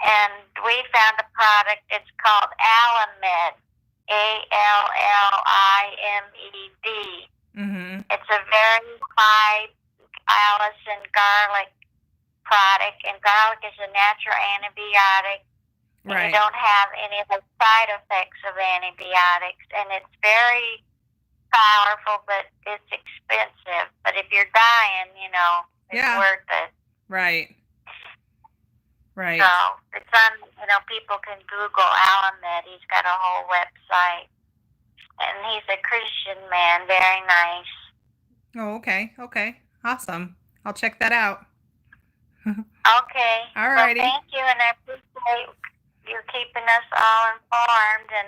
And we found a product. It's called Alamed, ALLIMED. It's a very high allicin garlic product, and garlic is a natural antibiotic. Right. You don't have any of the side effects of antibiotics, and it's very powerful, but it's expensive. But if you're dying, it's worth it. Right. Right. So it's on, people can Google Alamed. He's got a whole website. And he's a Christian man, very nice. Oh, okay. Okay. Awesome. I'll check that out. Okay. Alrighty. Well, thank you, and I appreciate you keeping us all informed, and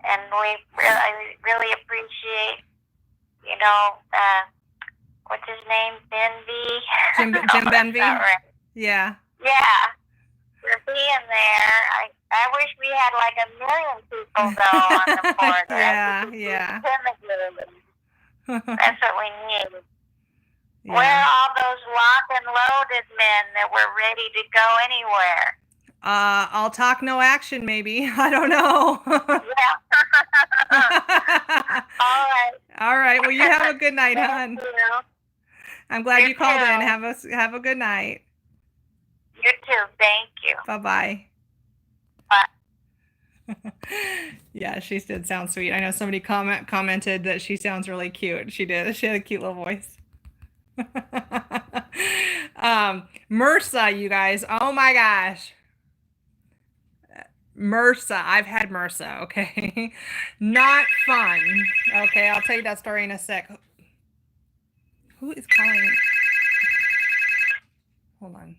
I really appreciate, what's his name, Benvie? Jim Benvie? Right. Yeah. Yeah. For being there. I wish we had like 1 million people though on the board. Yeah. That's what we need. Yeah. Where are all those locked and loaded men that were ready to go anywhere? I'll talk no action maybe. I don't know. Yeah. All right. All right. Well, you have a good night, hon. Thank you. I'm glad you called too. in. Have a good night. You too. Thank you. Bye-bye. Bye. Yeah, she did sound sweet. I know somebody commented that she sounds really cute. She did. She had a cute little voice. MRSA, you guys. Oh my gosh. MRSA. I've had MRSA, okay? Not fun. Okay, I'll tell you that story in a sec. Who is calling? Hold on.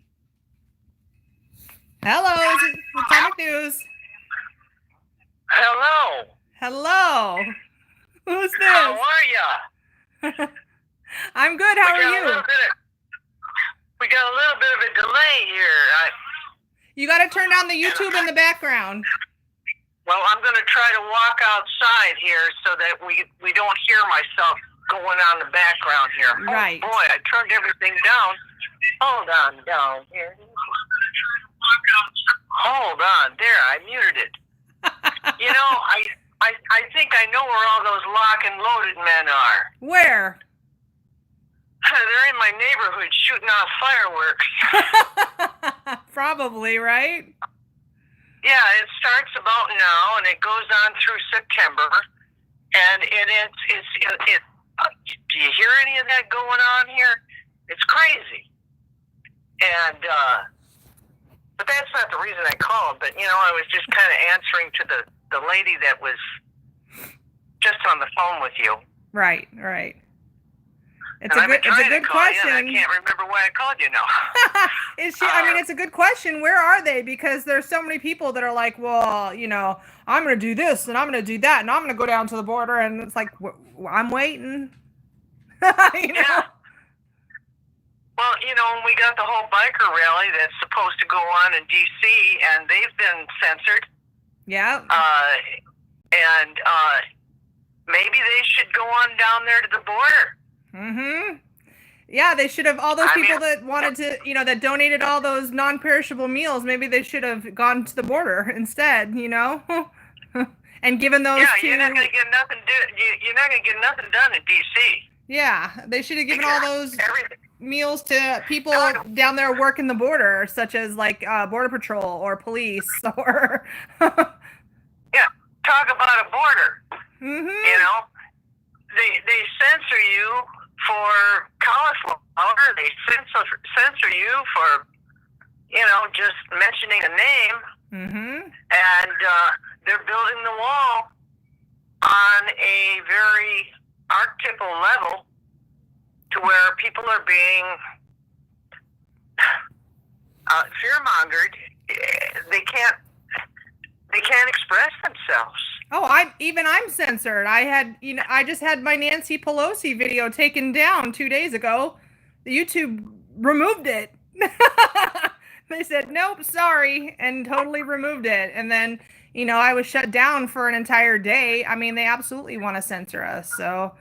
Hello, is it Atomic News? Hello. Hello. Who's this? How are ya? I'm good. How are you? We got a little bit of a delay here. You got to turn down the YouTube in the background. Well, I'm going to try to walk outside here so that we don't hear myself going on in the background here. Right. Oh, boy, I turned everything down. Hold on, down here. Hold on, there, I muted it. I think I know where all those lock and loaded men are. Where? They're in my neighborhood shooting off fireworks. Probably, right? Yeah, it starts about now and it goes on through September. And do you hear any of that going on here? It's crazy. And but that's not the reason I called. But I was just kind of answering to the lady that was just on the phone with you. Right. It's and a good question. I can't remember why I called you now. It's a good question. Where are they? Because there's so many people that are like, well, I'm going to do this and I'm going to do that and I'm going to go down to the border. And it's like, I'm waiting. Yeah. Well, when we got the whole biker rally that's supposed to go on in D.C. and they've been censored. Yeah. And maybe they should go on down there to the border. Mm-hmm. Yeah, they should have, all those people that wanted to, that donated all those non-perishable meals, maybe they should have gone to the border instead, and given those to... You're not going to get nothing done in D.C. Yeah, they should have given all those meals to people down there working the border, such as like Border Patrol or police or... Yeah, talk about a border. Mm-hmm. They censor you for cauliflower. They censor you for, just mentioning a name. Mm-hmm. And they're building the wall on a very archetypal level to where people are being fear-mongered. They can't express themselves. Oh, I'm censored. I just had my Nancy Pelosi video taken down 2 days ago. The YouTube removed it. They said, nope, sorry, and totally removed it. And then, I was shut down for an entire day. I mean, they absolutely want to censor us, so.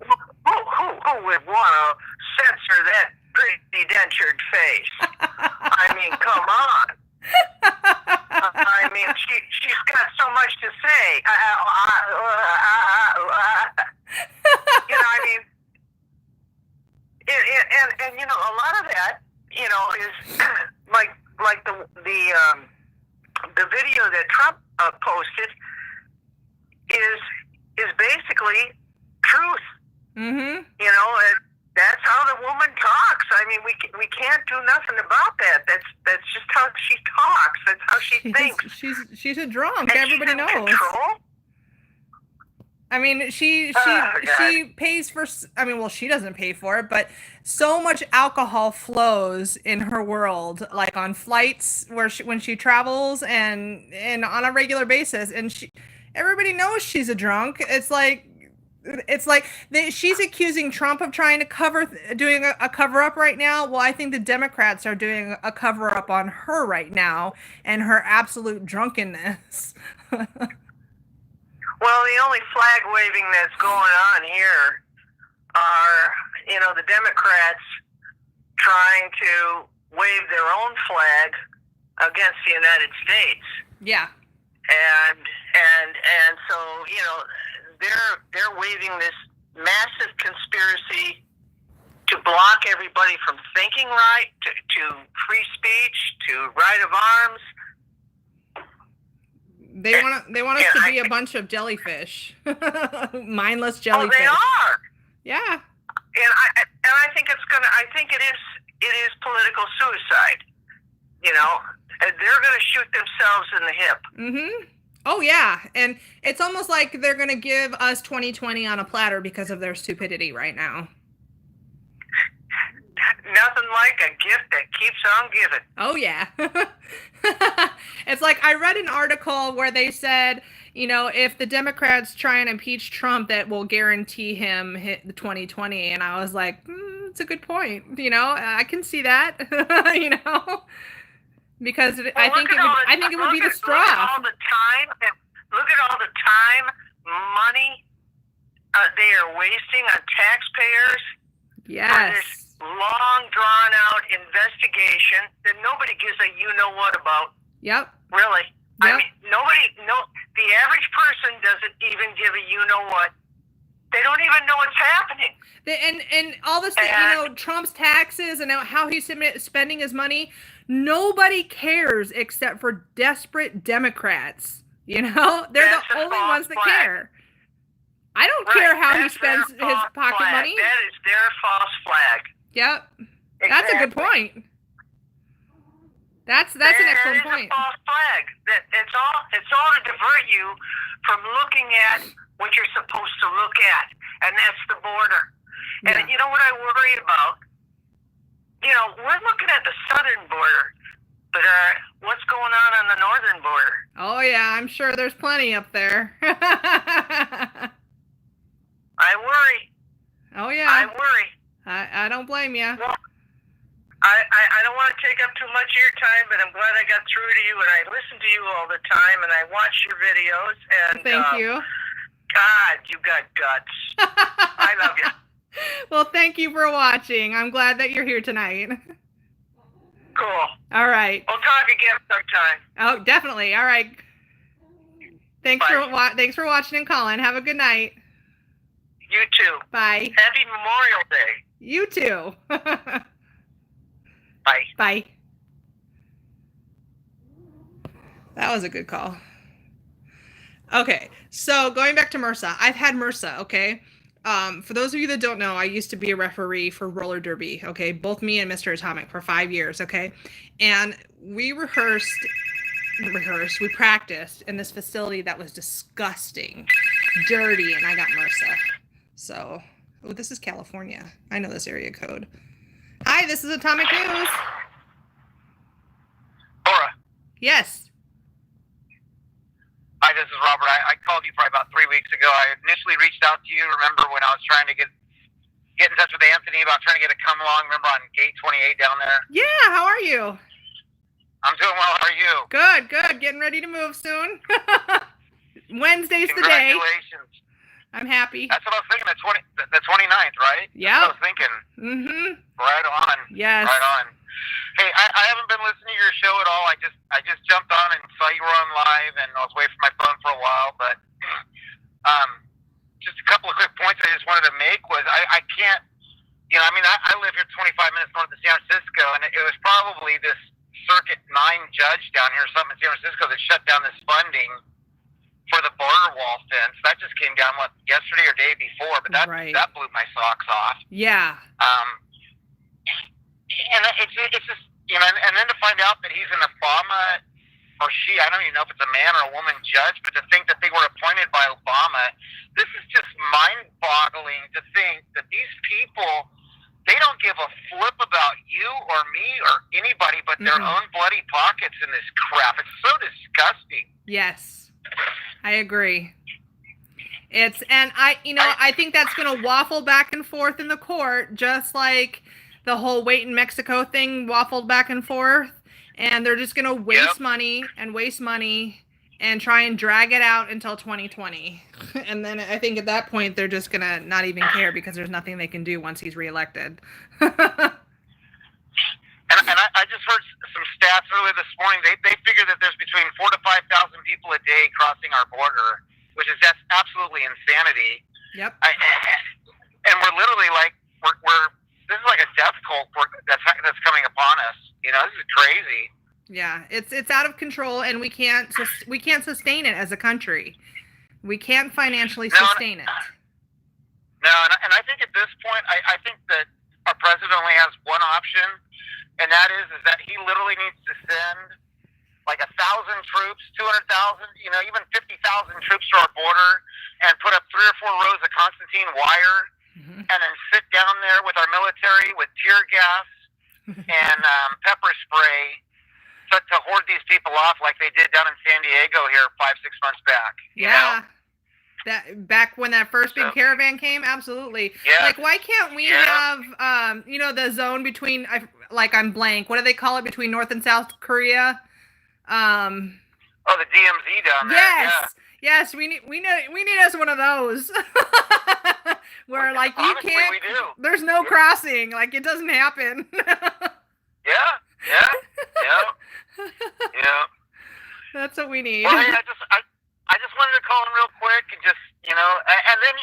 Who would want to censor that pretty dentured face? I mean, come on. I mean, she's got so much to say. And a lot of that, is like the video that Trump posted is basically truth. Mm-hmm. And that's how the woman talks. I mean, we can't do nothing about that. That's just how she talks. That's how she thinks. She's a drunk. And Everybody she's in knows. Control? I mean, she pays for. I mean, well, she doesn't pay for it, but so much alcohol flows in her world, like on flights when she travels and on a regular basis, and everybody knows she's a drunk. It's like she's accusing Trump of trying to doing a cover up right now. Well, I think the Democrats are doing a cover up on her right now and her absolute drunkenness. Well, the only flag waving that's going on here are, the Democrats trying to wave their own flag against the United States. Yeah. And so, they're waving this massive conspiracy to block everybody from thinking right, to free speech, to right of arms. They want us to be a bunch of jellyfish, mindless jellyfish. Oh, they are. Yeah. And I think it is political suicide. And they're going to shoot themselves in the hip. Mm-hmm. Oh yeah, and it's almost like they're going to give us 2020 on a platter because of their stupidity right now. Nothing like a gift that keeps on giving. Oh yeah. It's like I read an article where they said, if the Democrats try and impeach Trump, that will guarantee him hit the 2020. And I was like, it's a good point. I can see that. Because I think it would be the straw. Look at all the time, money they are wasting on taxpayers. Yes. For this long drawn out investigation that nobody gives a what about. Yep. Really. Yep. I mean, the average person doesn't even give a what. They don't even know what's happening. And all this, Trump's taxes and how he's spending his money, nobody cares except for desperate Democrats. They're the only ones that care. I don't care how he spends his pocket money. That is their false flag. Yep. Exactly. That's a good point. That's an excellent point. It's a false flag. It's all to divert you from looking at what you're supposed to look at, and that's the border. Yeah. And you know what I worry about? We're looking at the southern border, but what's going on the northern border? Oh yeah, I'm sure there's plenty up there. I worry. Oh yeah. I worry. I don't blame you. Well, I don't want to take up too much of your time, but I'm glad I got through to you, and I listen to you all the time, and I watch your videos. And thank you. God, you got guts. I love you. Well, thank you for watching. I'm glad that you're here tonight. Cool. All right. We'll talk again sometime. Oh, definitely. All right. Thanks for watching and calling. Have a good night. You too. Bye. Happy Memorial Day. You too. Bye. Bye. That was a good call. Okay, so going back to MRSA. I've had MRSA, okay? For those of you that don't know, I used to be a referee for roller derby, okay? Both me and Mr. Atomic for 5 years, okay? And we we practiced in this facility that was disgusting, dirty, and I got MRSA. So, this is California. I know this area code. Hi, this is Atomic News. Laura. Yes. Hi, this is Robert. I called you probably about 3 weeks ago. I initially reached out to you. Remember when I was trying to get in touch with Anthony about trying to get a come along? Remember on gate 28 down there? Yeah, how are you? I'm doing well. How are you? Good. Getting ready to move soon. Wednesday's the day. Congratulations. I'm happy. That's what I was thinking. The 29th, right? Yeah. That's what I was thinking. Mm-hmm. Right on. Yes. Right on. Hey, I haven't been listening to your show at all. I just jumped on and saw you were on live, and I was away from my phone for a while. But just a couple of quick points I just wanted to make was I can't, I live here 25 minutes north of San Francisco, and it was probably this Circuit 9 judge down here or something in San Francisco that shut down this funding for the border wall fence. That just came down yesterday or day before, but that blew my socks off. Yeah. and it's just, you know, and then to find out that he's an Obama, or she, I don't even know if it's a man or a woman judge, but to think that they were appointed by Obama, this is just mind-boggling to think that these people, they don't give a flip about you or me or anybody but their own bloody pockets in this crap. It's so disgusting. Yes, I agree. And I think that's going to waffle back and forth in the court, just like the whole wait in Mexico thing waffled back and forth. And they're just going to waste money and try and drag it out until 2020. And then I think at that point, they're just going to not even care because there's nothing they can do once he's reelected. And I just heard some stats earlier this morning. They figure that there's between 4,000 to 5,000 people a day crossing our border, which is just absolutely insanity. Yep. And we're literally like, we're this is like a death cult that's coming upon us. You know, this is crazy. Yeah, it's out of control, and we can't sustain it as a country. We can't financially sustain it. No, and I think at this point, I think that our president only has one option, and that is that he literally needs to send like 1,000 troops, 200,000, you know, even 50,000 troops to our border, and put up 3 or 4 rows of Constantine wire, and then sit down there with our military with tear gas and pepper spray to hoard these people off like they did down in San Diego here 5-6 months back. You know? That back when that first big caravan came, absolutely. Yeah. Like, why can't we have the zone between I'm blank. What do they call it between North and South Korea? The DMZ down there. Yes. Yes, we need us one of those. Where like you honestly, can't. We do. There's no crossing. Like it doesn't happen. Yeah. That's what we need. Well, I just wanted to call in real quick and just, you know, and then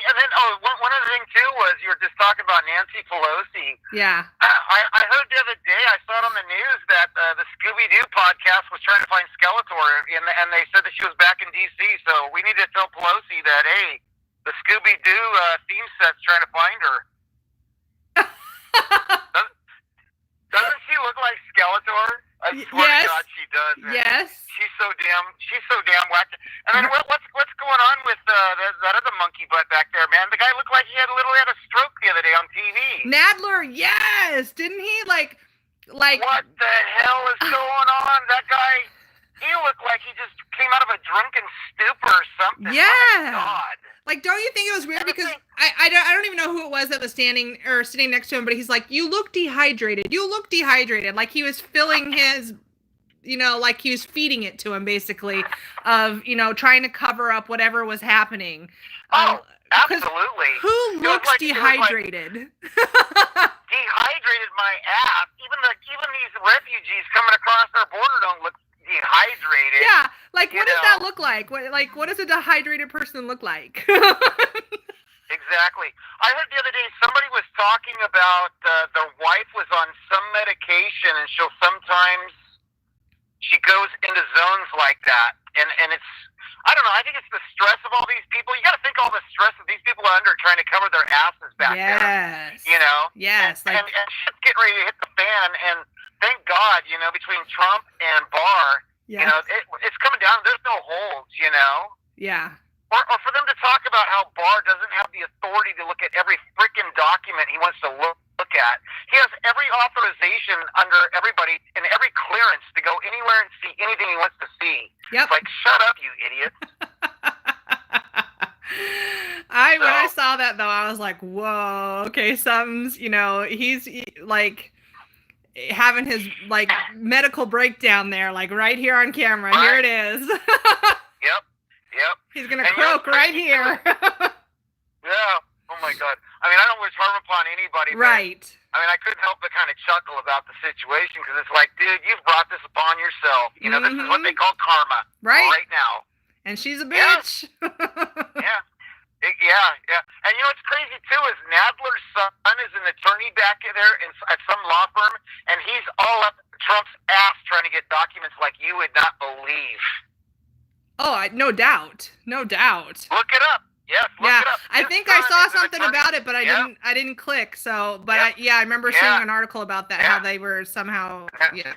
one other thing too was you were just talking about Nancy Pelosi. Yeah. I heard the other day, I saw it on the news that the Scooby-Doo podcast was trying to find Skeletor, and they said that she was back in D.C., so we need to tell Pelosi that, hey, the Scooby-Doo theme set's trying to find her. Doesn't she look like Skeletor? I swear to God, she does. Man. Yes. She's so damn whacked. And then what's going on with that other monkey butt back there, man? The guy looked like he literally had a stroke the other day on TV. Nadler, yes, didn't he? Like. What the hell is going on? That guy, he looked like he just came out of a drunken stupor or something. Yeah. Oh my God. Like, don't you think it was weird? Because I don't even know who it was that was sitting next to him, but he's like, you look dehydrated. Like he was filling his, like he was feeding it to him, basically, of, trying to cover up whatever was happening. Oh, absolutely. Who looks dehydrated? Dehydrated my ass. Even these refugees coming across our border don't look dehydrated. Yeah, like what does that look like? What does a dehydrated person look like? Exactly. I heard the other day somebody was talking about the wife was on some medication, and she goes into zones like that, and it's, I don't know, I think it's the stress of all these people. You got to think all the stress that these people are under trying to cover their asses back there. Yes. And shit's getting ready to hit the fan, and thank God, between Trump and Barr, it's coming down. There's no holds, Yeah. Or for them to talk about how Barr doesn't have the authority to look at every freaking document he wants to look at. He has every authorization under everybody and every clearance to go anywhere and see anything he wants to see. Yep. It's like, shut up, you idiot. When I saw that, though, I was like, whoa, okay, something's, he's like having his like medical breakdown there, like right here on camera. Right. Here it is. Yep. He's gonna croak right here. Yeah. Oh my God. I mean, I don't wish harm upon anybody. Right. But, I mean, I couldn't help but kind of chuckle about the situation because it's like, dude, you've brought this upon yourself. This is what they call karma. Right now. And she's a bitch. Yeah. Yeah. And what's crazy too is Nadler's son is an attorney back there at some law firm, and he's all up Trump's ass trying to get documents like you would not believe. Oh, no doubt. Look it up. Yes, look Yeah, it up. I His think I son saw is an something attorney. about it, but Yeah. I didn't click. So, but Yeah. I remember Yeah. seeing an article about that, how Yeah. they were somehow, Yeah. yeah.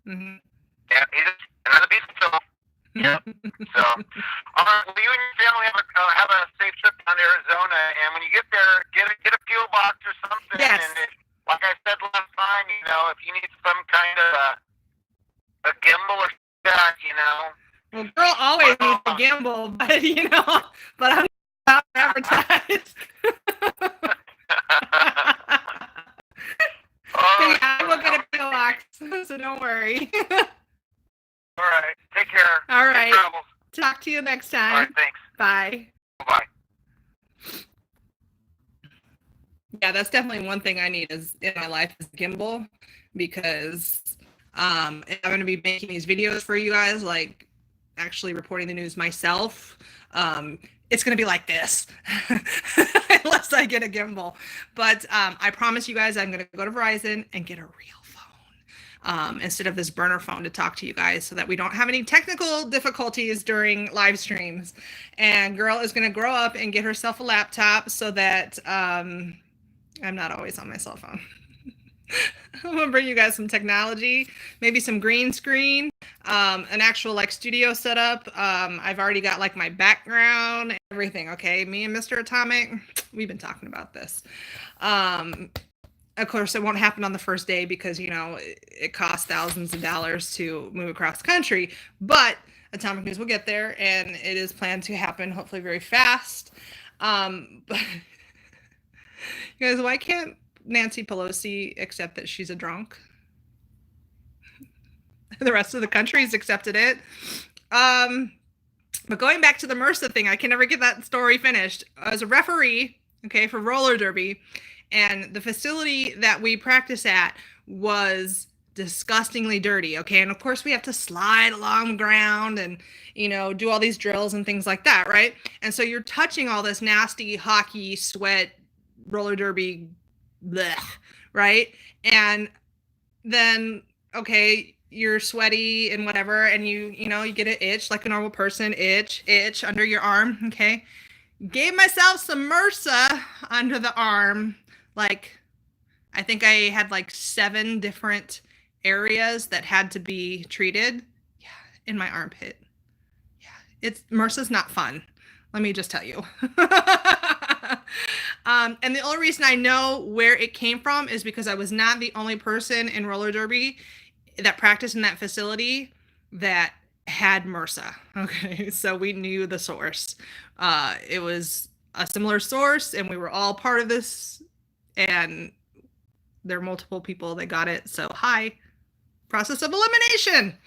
Mm-hmm. Yeah, he's another beast himself. Yep. So, all right. Well, you and your family have a safe trip down to Arizona, and when you get there, get a fuel box or something. Yes. And if, like I said last time, you know, if you need some kind of a gimbal or that, you know. Well, girl always needs a gimbal, but you know, but I'm not advertised. Oh, Yeah, I will get a PO box, so don't worry. all right. Take care. All Safe right. travels. Talk to you next All time. right. Thanks. Bye. Bye. Yeah, that's definitely one thing I need is in my life is gimbal, because if I'm going to be making these videos for you guys, like actually reporting the news myself, it's going to be like this unless I get a gimbal. But I promise you guys, I'm going to go to Verizon and get a real phone instead of this burner phone to talk to you guys, so that we don't have any technical difficulties during live streams. And girl is going to grow up and get herself a laptop so that I'm not always on my cell phone. I'm gonna bring you guys some technology, maybe some green screen, an actual like studio setup. I've already got like my background, everything. Okay, me and Mr. Atomic, we've been talking about this. Of course, it won't happen on the first day because, you know, it costs thousands of dollars to move across the country. But Atomic News will get there, and it is planned to happen hopefully very fast. But you guys, why can't Nancy Pelosi accept that she's a drunk? The rest of the country's accepted it. But going back to the MRSA thing, I can never get that story finished. I was a referee, okay, for roller derby, and the facility that we practice at was disgustingly dirty, okay? And of course we have to blide along the ground and, you know, do all these drills and things like that, right? And so you're touching all this nasty hockey, sweat, roller derby, blech, right? And then, okay, you're sweaty and whatever, and you know, you get an itch like a normal person, itch under your arm, okay? Gave myself some MRSA under the arm. Like, I think I had like 7 different areas that had to be treated. Yeah, in my armpit. Yeah, MRSA's not fun. Let me just tell you. And the only reason I know where it came from is because I was not the only person in roller derby that practiced in that facility that had MRSA. Okay, so we knew the source. It was a similar source, and we were all part of this, and there are multiple people that got it. So hi, process of elimination.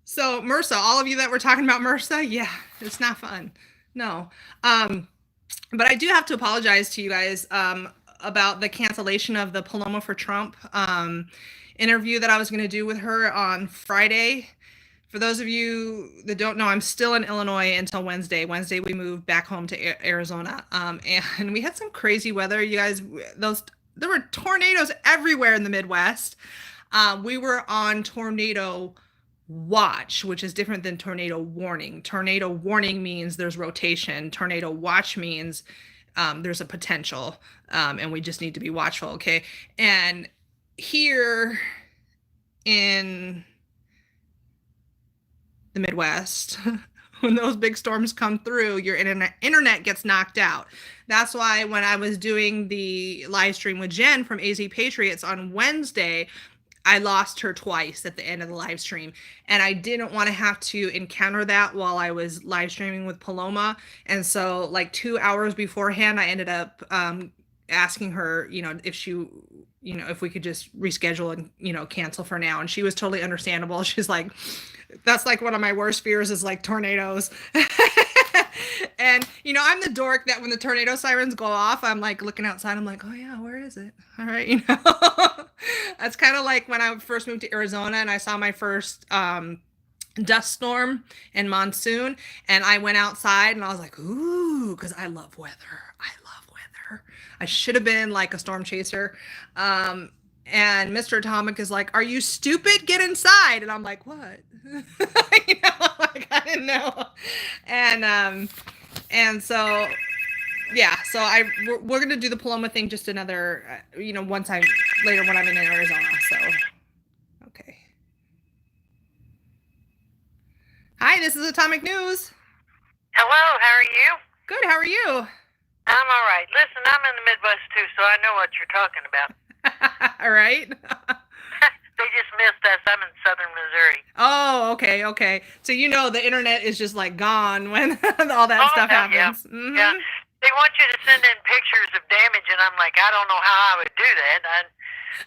So MRSA, all of you that were talking about MRSA, yeah, it's not fun. No. But I do have to apologize to you guys about the cancellation of the Paloma for Trump interview that I was going to do with her on Friday. For those of you that don't know, I'm still in Illinois until Wednesday. Wednesday, we moved back home to Arizona. And we had some crazy weather. You guys, there were tornadoes everywhere in the Midwest. We were on tornado watch, which is different than tornado warning. Tornado warning means there's rotation. Tornado watch means there's a potential, and we just need to be watchful, okay? And here in the Midwest, when those big storms come through, your internet gets knocked out. That's why when I was doing the live stream with Jen from AZ Patriots on Wednesday, I lost her twice at the end of the live stream, and I didn't want to have to encounter that while I was live streaming with Paloma. And so like 2 hours beforehand, I ended up asking her, you know, if she, you know, if we could just reschedule and, you know, cancel for now. And she was totally understandable. She's like, that's like one of my worst fears is like tornadoes. And, you know, I'm the dork that when the tornado sirens go off, I'm like looking outside. I'm like, oh yeah, where is it? All right. You know, that's kind of like when I first moved to Arizona and I saw my first dust storm and monsoon. And I went outside and I was like, ooh, because I love weather. I should have been like a storm chaser. And Mr. Atomic is like, are you stupid? Get inside. And I'm like, what? You know, like I didn't know. And so Yeah, so we're gonna do the Paloma thing just another, one time later when I'm in Arizona. So, okay. Hi, this is Atomic News. Hello, how are you? Good. How are you? I'm all right. Listen, I'm in the Midwest too, so I know what you're talking about. All right. They just missed us. I'm in southern Missouri. Oh, okay. So the internet is just like gone when all that stuff happens. Yeah. Mm-hmm. Yeah. They want you to send in pictures of damage, and I'm like, I don't know how I would do that.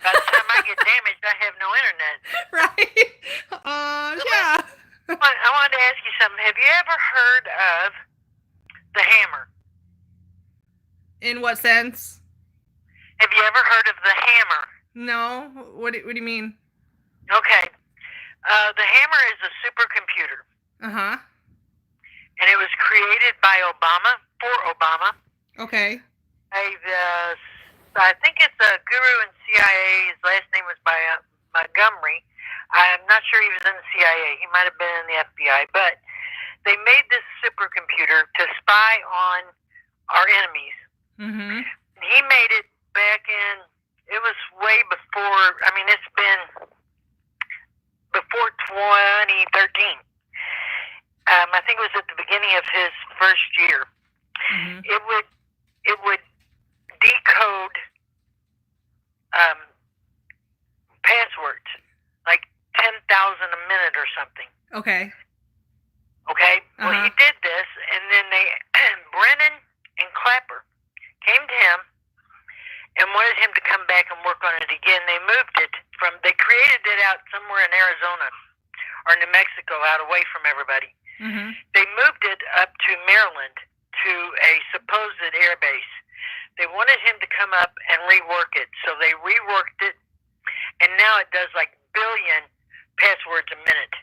By the time I get damaged, I have no internet. Right. Yeah. I wanted to ask you something. Have you ever heard of the hammer? In what sense? Have you ever heard of the hammer? No. What do you mean? Okay. The hammer is a supercomputer. Uh-huh. And it was created by Obama, for Obama. Okay. I think it's a guru in CIA. His last name was Montgomery. I'm not sure he was in the CIA. He might have been in the FBI. But they made this supercomputer to spy on our enemies. Mm-hmm. He made it back in, it was way before, it's been before 2013. I think it was at the beginning of his first year. Mm-hmm. It would decode passwords, like 10,000 a minute or something. Okay. Okay? Uh-huh. Well, he did this, and then Brennan and Clapper came to him and wanted him to come back and work on it again. They moved it they created it out somewhere in Arizona or New Mexico, out away from everybody. Mm-hmm. They moved it up to Maryland to a supposed air base. They wanted him to come up and rework it, so they reworked it, and now it does like billion passwords a minute.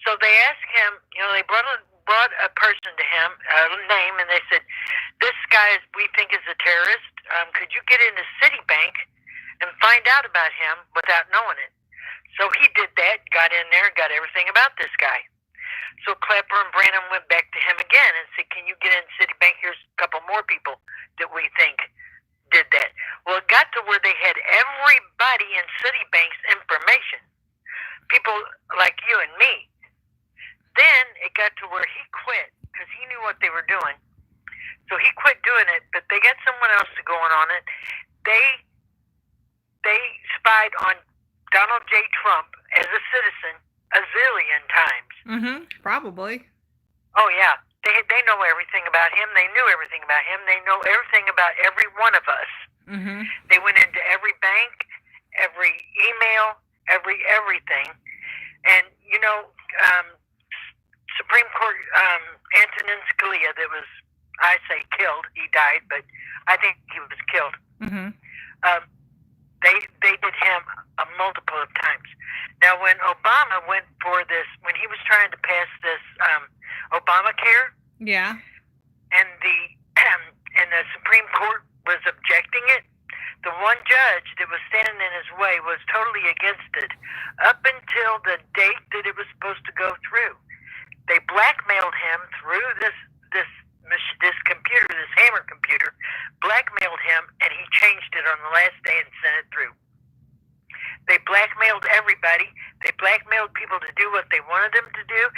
So they asked him, they brought a person to him, a name, and they said, this guy we think is a terrorist. Could you get into Citibank and find out about him without knowing it? So he did that, got in there, got everything about this guy. So Clapper and Branham went back to him again and said, can you get in Citibank? Here's a couple more people that we think did that. Well, it got to where they had everybody in Citibank's information, people like you and me. Then it got to where he quit because he knew what they were doing. So he quit doing it, but they got someone else to go on it. They spied on Donald J. Trump as a citizen a zillion times. Mm-hmm. Probably. Oh, yeah. They know everything about him. They knew everything about him. They know everything about every one of us. Mm-hmm. They went into every bank, every email, everything. And, Supreme Court, Antonin Scalia, that was, I say killed. He died, but I think he was killed. Mm-hmm. They did him a multiple of times. Now, when Obama went for this, when he was trying to pass this Obamacare, Yeah. and the Supreme Court was objecting it, the one judge that was standing in his way was totally against it up until the date that it was supposed to go through. They blackmailed him through this computer, this hammer computer, blackmailed him, and he changed it on the last day and sent it through. They blackmailed everybody. They blackmailed people to do what they wanted them to do.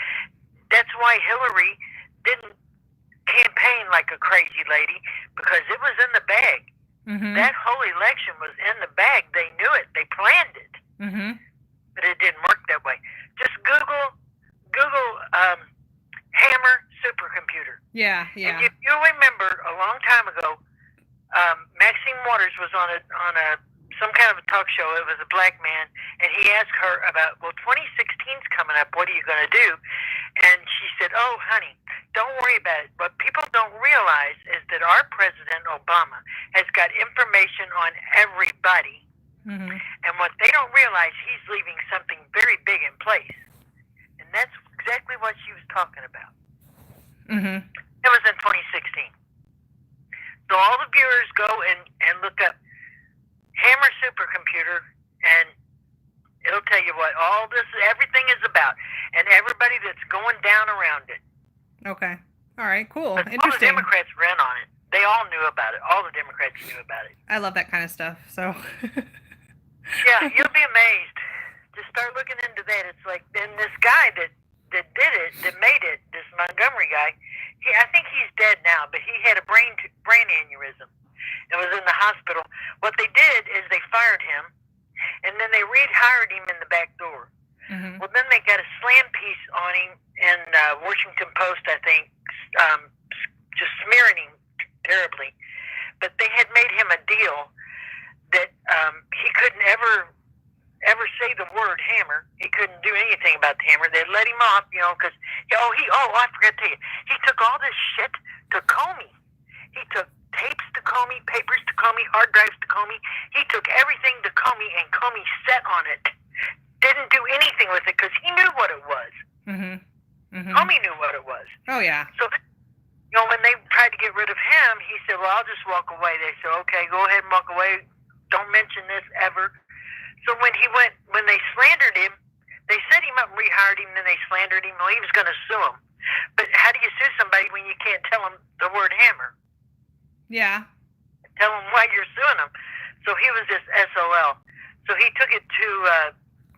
That's why Hillary didn't campaign like a crazy lady, because it was in the bag. Mm-hmm. That whole election was in the bag. They knew it. They planned it. Mm-hmm. But it didn't work that way. Just Google hammer supercomputer. Yeah. And if you remember, a long time ago, Maxine Waters was on some kind of a talk show. It was a black man, and he asked her about, 2016's coming up. What are you going to do? And she said, oh, honey, don't worry about it. What people don't realize is that our President Obama has got information on everybody. Mm-hmm. And what they don't realize, he's leaving something very big in place. And that's exactly what she was talking about. Mm-hmm. It was in 2016. So all the viewers go and look up Hammer Supercomputer, and it'll tell you what everything is about, and everybody that's going down around it. Okay. All right. Cool. But all the Interesting. Democrats ran on it. They all knew about it. All the Democrats knew about it. I love that kind of stuff. So. Yeah, you'll be amazed. Just start looking into that. It's like, and this guy that did it, that made it, this Montgomery guy, I think he's dead now, but he had a brain aneurysm and was in the hospital. What they did is they fired him, and then they rehired him in the back door. Mm-hmm. Well, then they got a slam piece on him in Washington Post, I think, just smearing him terribly. But they had made him a deal that he couldn't ever say the word hammer. He couldn't do anything about the hammer. They'd let him off, because I forgot to tell you, he took all this shit to Comey. He took tapes to Comey, papers to Comey, hard drives to Comey. He took everything to Comey, and Comey sat on it. Didn't do anything with it because he knew what it was. Mm-hmm. Mm-hmm. Comey knew what it was. Oh yeah. So, when they tried to get rid of him, he said, "Well, I'll just walk away." They said, "Okay, go ahead and walk away. Don't mention this ever." So when they slandered him, they set him up and rehired him, and then they slandered him. Well, he was going to sue him. But how do you sue somebody when you can't tell them the word hammer? Yeah. Tell them why you're suing them. So he was just SOL. So he took it to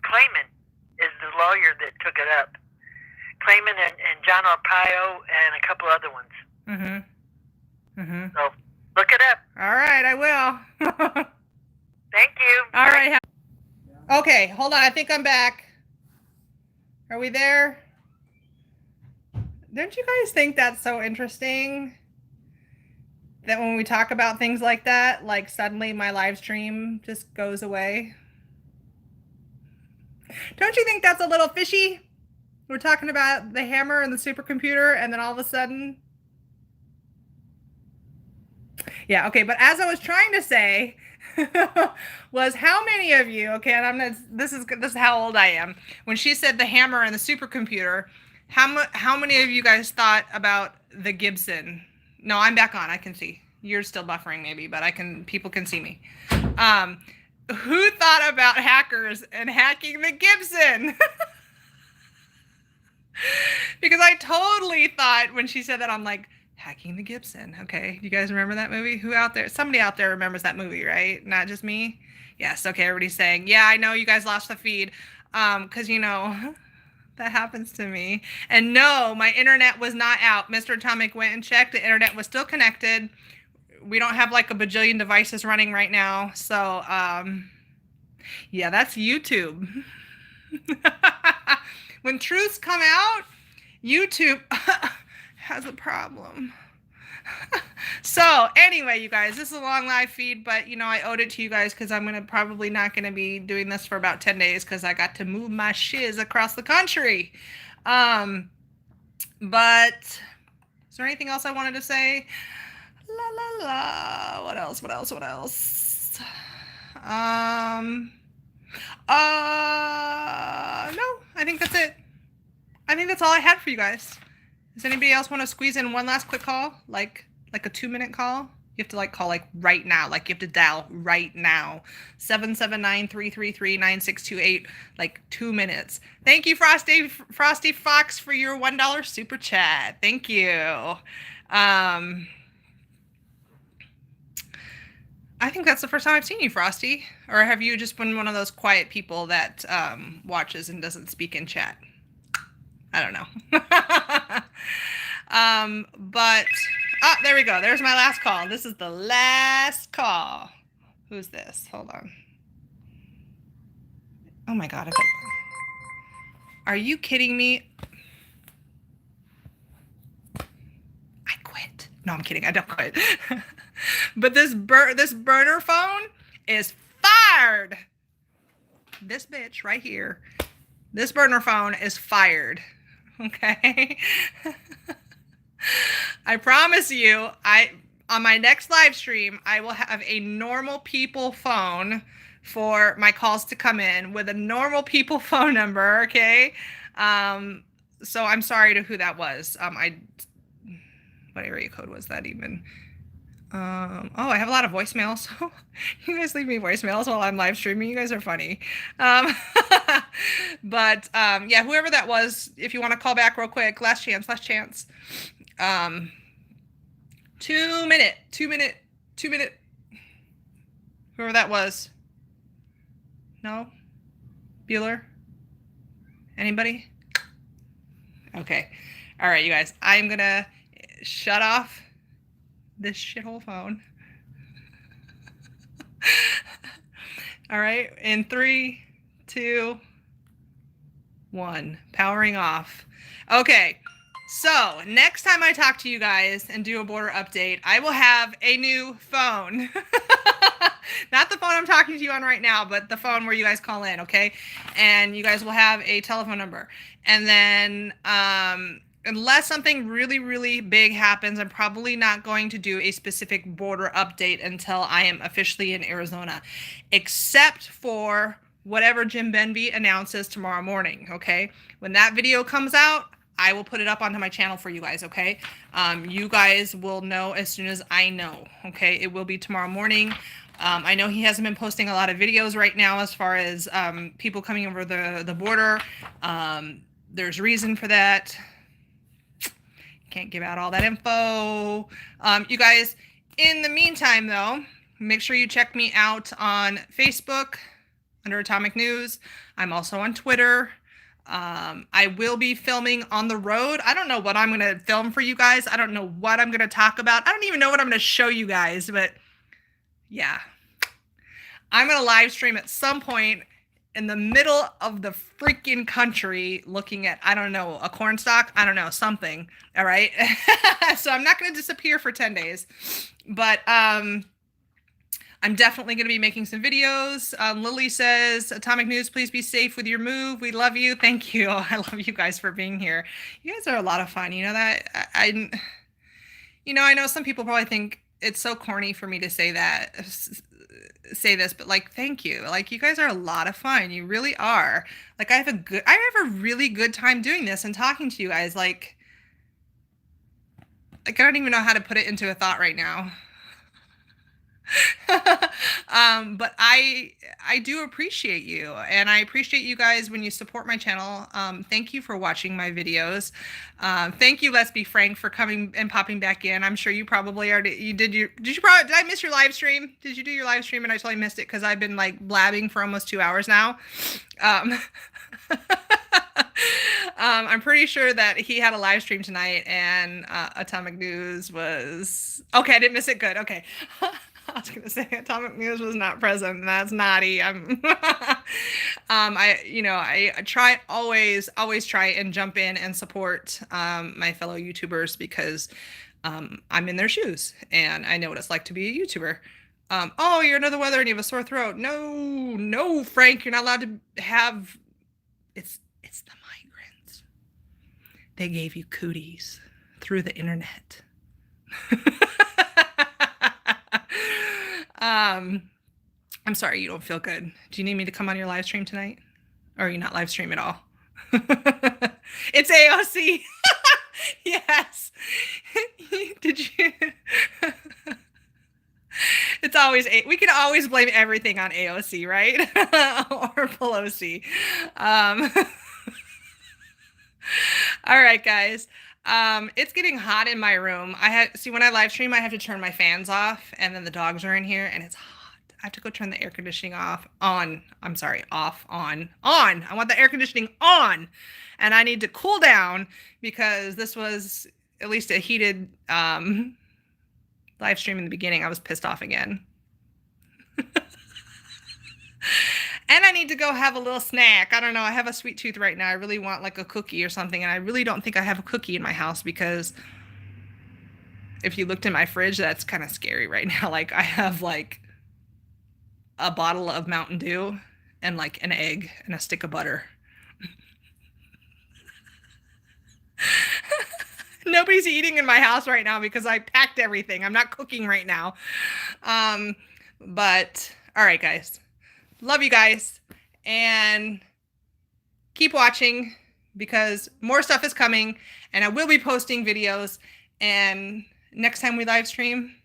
Clayman, is the lawyer that took it up. Clayman and John Arpaio and a couple other ones. Mm-hmm. Mm-hmm. So look it up. All right, I will. Thank you. All right. Okay, hold on. I think I'm back. Are we there? Don't you guys think that's so interesting? That when we talk about things like that, like suddenly my live stream just goes away? Don't you think that's a little fishy? We're talking about the hammer and the supercomputer, and then all of a sudden... Yeah, okay, but as I was trying to say... was how many of you, okay, and this is how old I am. When she said the hammer and the supercomputer, how many of you guys thought about the Gibson? No, I'm back on. I can see. You're still buffering maybe, but people can see me. Who thought about hackers and hacking the Gibson? Because I totally thought when she said that, I'm like, hacking the Gibson. Okay. You guys remember that movie? Who out there? Somebody out there remembers that movie, right? Not just me? Yes. Okay. Everybody's saying, yeah, I know you guys lost the feed. Cause that happens to me. And no, my internet was not out. Mr. Atomic went and checked. The internet was still connected. We don't have like a bajillion devices running right now. So, yeah, that's YouTube. When truths come out, YouTube has a problem. So anyway, you guys, this is a long live feed, but I owed it to you guys because I'm probably not gonna be doing this for about 10 days because I got to move my shiz across the country. But is there anything else I wanted to say? La la la. What else? No, I think that's it. I think that's all I had for you guys. Does anybody else want to squeeze in one last quick call? Like a 2-minute call? You have to call right now. You have to dial right now. 779-333-9628. 2 minutes. Thank you, Frosty Fox, for your $1 super chat. Thank you. I think that's the first time I've seen you, Frosty. Or have you just been one of those quiet people that watches and doesn't speak in chat? I don't know. There we go. There's my last call. This is the last call. Who's this? Hold on. Oh my God. Are you kidding me? I quit. No, I'm kidding. I don't quit. But this burner phone is fired. This bitch right here. This burner phone is fired. Okay. I promise you, on my next live stream, I will have a normal people phone for my calls to come in with a normal people phone number. Okay. So I'm sorry to who that was. What area code was that even? I have a lot of voicemails. You guys leave me voicemails while I'm live streaming. You guys are funny. But yeah, whoever that was, if you want to call back real quick, last chance. 2 minute. Whoever that was. No? Bueller? Anybody? Okay. All right, you guys. I'm going to shut off this shithole phone. All right. In 3, 2, 1. Powering off. Okay. So next time I talk to you guys and do a border update, I will have a new phone. Not the phone I'm talking to you on right now, but the phone where you guys call in, okay? And you guys will have a telephone number. And then unless something really, really big happens, I'm probably not going to do a specific border update until I am officially in Arizona, except for whatever Jim Benby announces tomorrow morning, okay? When that video comes out, I will put it up onto my channel for you guys, okay? You guys will know as soon as I know, okay? It will be tomorrow morning. I know he hasn't been posting a lot of videos right now as far as people coming over the border. There's reason for that. Can't give out all that info. You guys, in the meantime, though, make sure you check me out on Facebook under Atomic News. I'm also on Twitter. I will be filming on the road. I don't know what I'm going to film for you guys. I don't know what I'm going to talk about. I don't even know what I'm going to show you guys, but yeah. I'm going to live stream at some point in the middle of the freaking country looking at, I don't know, a corn stalk. I don't know, something. All right. So I'm not going to disappear for 10 days, but, I'm definitely going to be making some videos. Lily says, Atomic News, please be safe with your move. We love you. Thank you. I love you guys for being here. You guys are a lot of fun. You know that? I know some people probably think it's so corny for me to say this, but like, thank you. Like, you guys are a lot of fun. You really are. Like, I have a really good time doing this and talking to you guys. Like I don't even know how to put it into a thought right now. But I do appreciate you, and I appreciate you guys when you support my channel. Thank you for watching my videos. Thank you, Let's Be Frank, for coming and popping back in. I'm sure you probably already, did I miss your live stream? Did you do your live stream and I totally missed it because I've been like blabbing for almost 2 hours now. I'm pretty sure that he had a live stream tonight, and Atomic News was okay. I didn't miss it. Good. Okay. I was gonna say Atomic News was not present. That's naughty. I always try and jump in and support my fellow YouTubers because I'm in their shoes and I know what it's like to be a YouTuber. Oh, you're under the weather and you have a sore throat. No, Frank, you're not allowed to have. It's the migrants. They gave you cooties through the internet. I'm sorry you don't feel good. Do you need me to come on your live stream tonight? Or are you not live stream at all? It's AOC. Yes. Did you? It's always, we can always blame everything on AOC, right? Or Pelosi. All right, guys. It's getting hot in my room. When I live stream, I have to turn my fans off, and then the dogs are in here, and it's hot. I have to go turn the air conditioning on. I want the air conditioning on, and I need to cool down because this was at least a heated live stream in the beginning. I was pissed off again. And I need to go have a little snack. I don't know. I have a sweet tooth right now. I really want like a cookie or something. And I really don't think I have a cookie in my house because if you looked in my fridge, that's kind of scary right now. Like I have like a bottle of Mountain Dew and like an egg and a stick of butter. Nobody's eating in my house right now because I packed everything. I'm not cooking right now. But all right, guys. Love you guys, and keep watching because more stuff is coming, and I will be posting videos. And next time we live stream,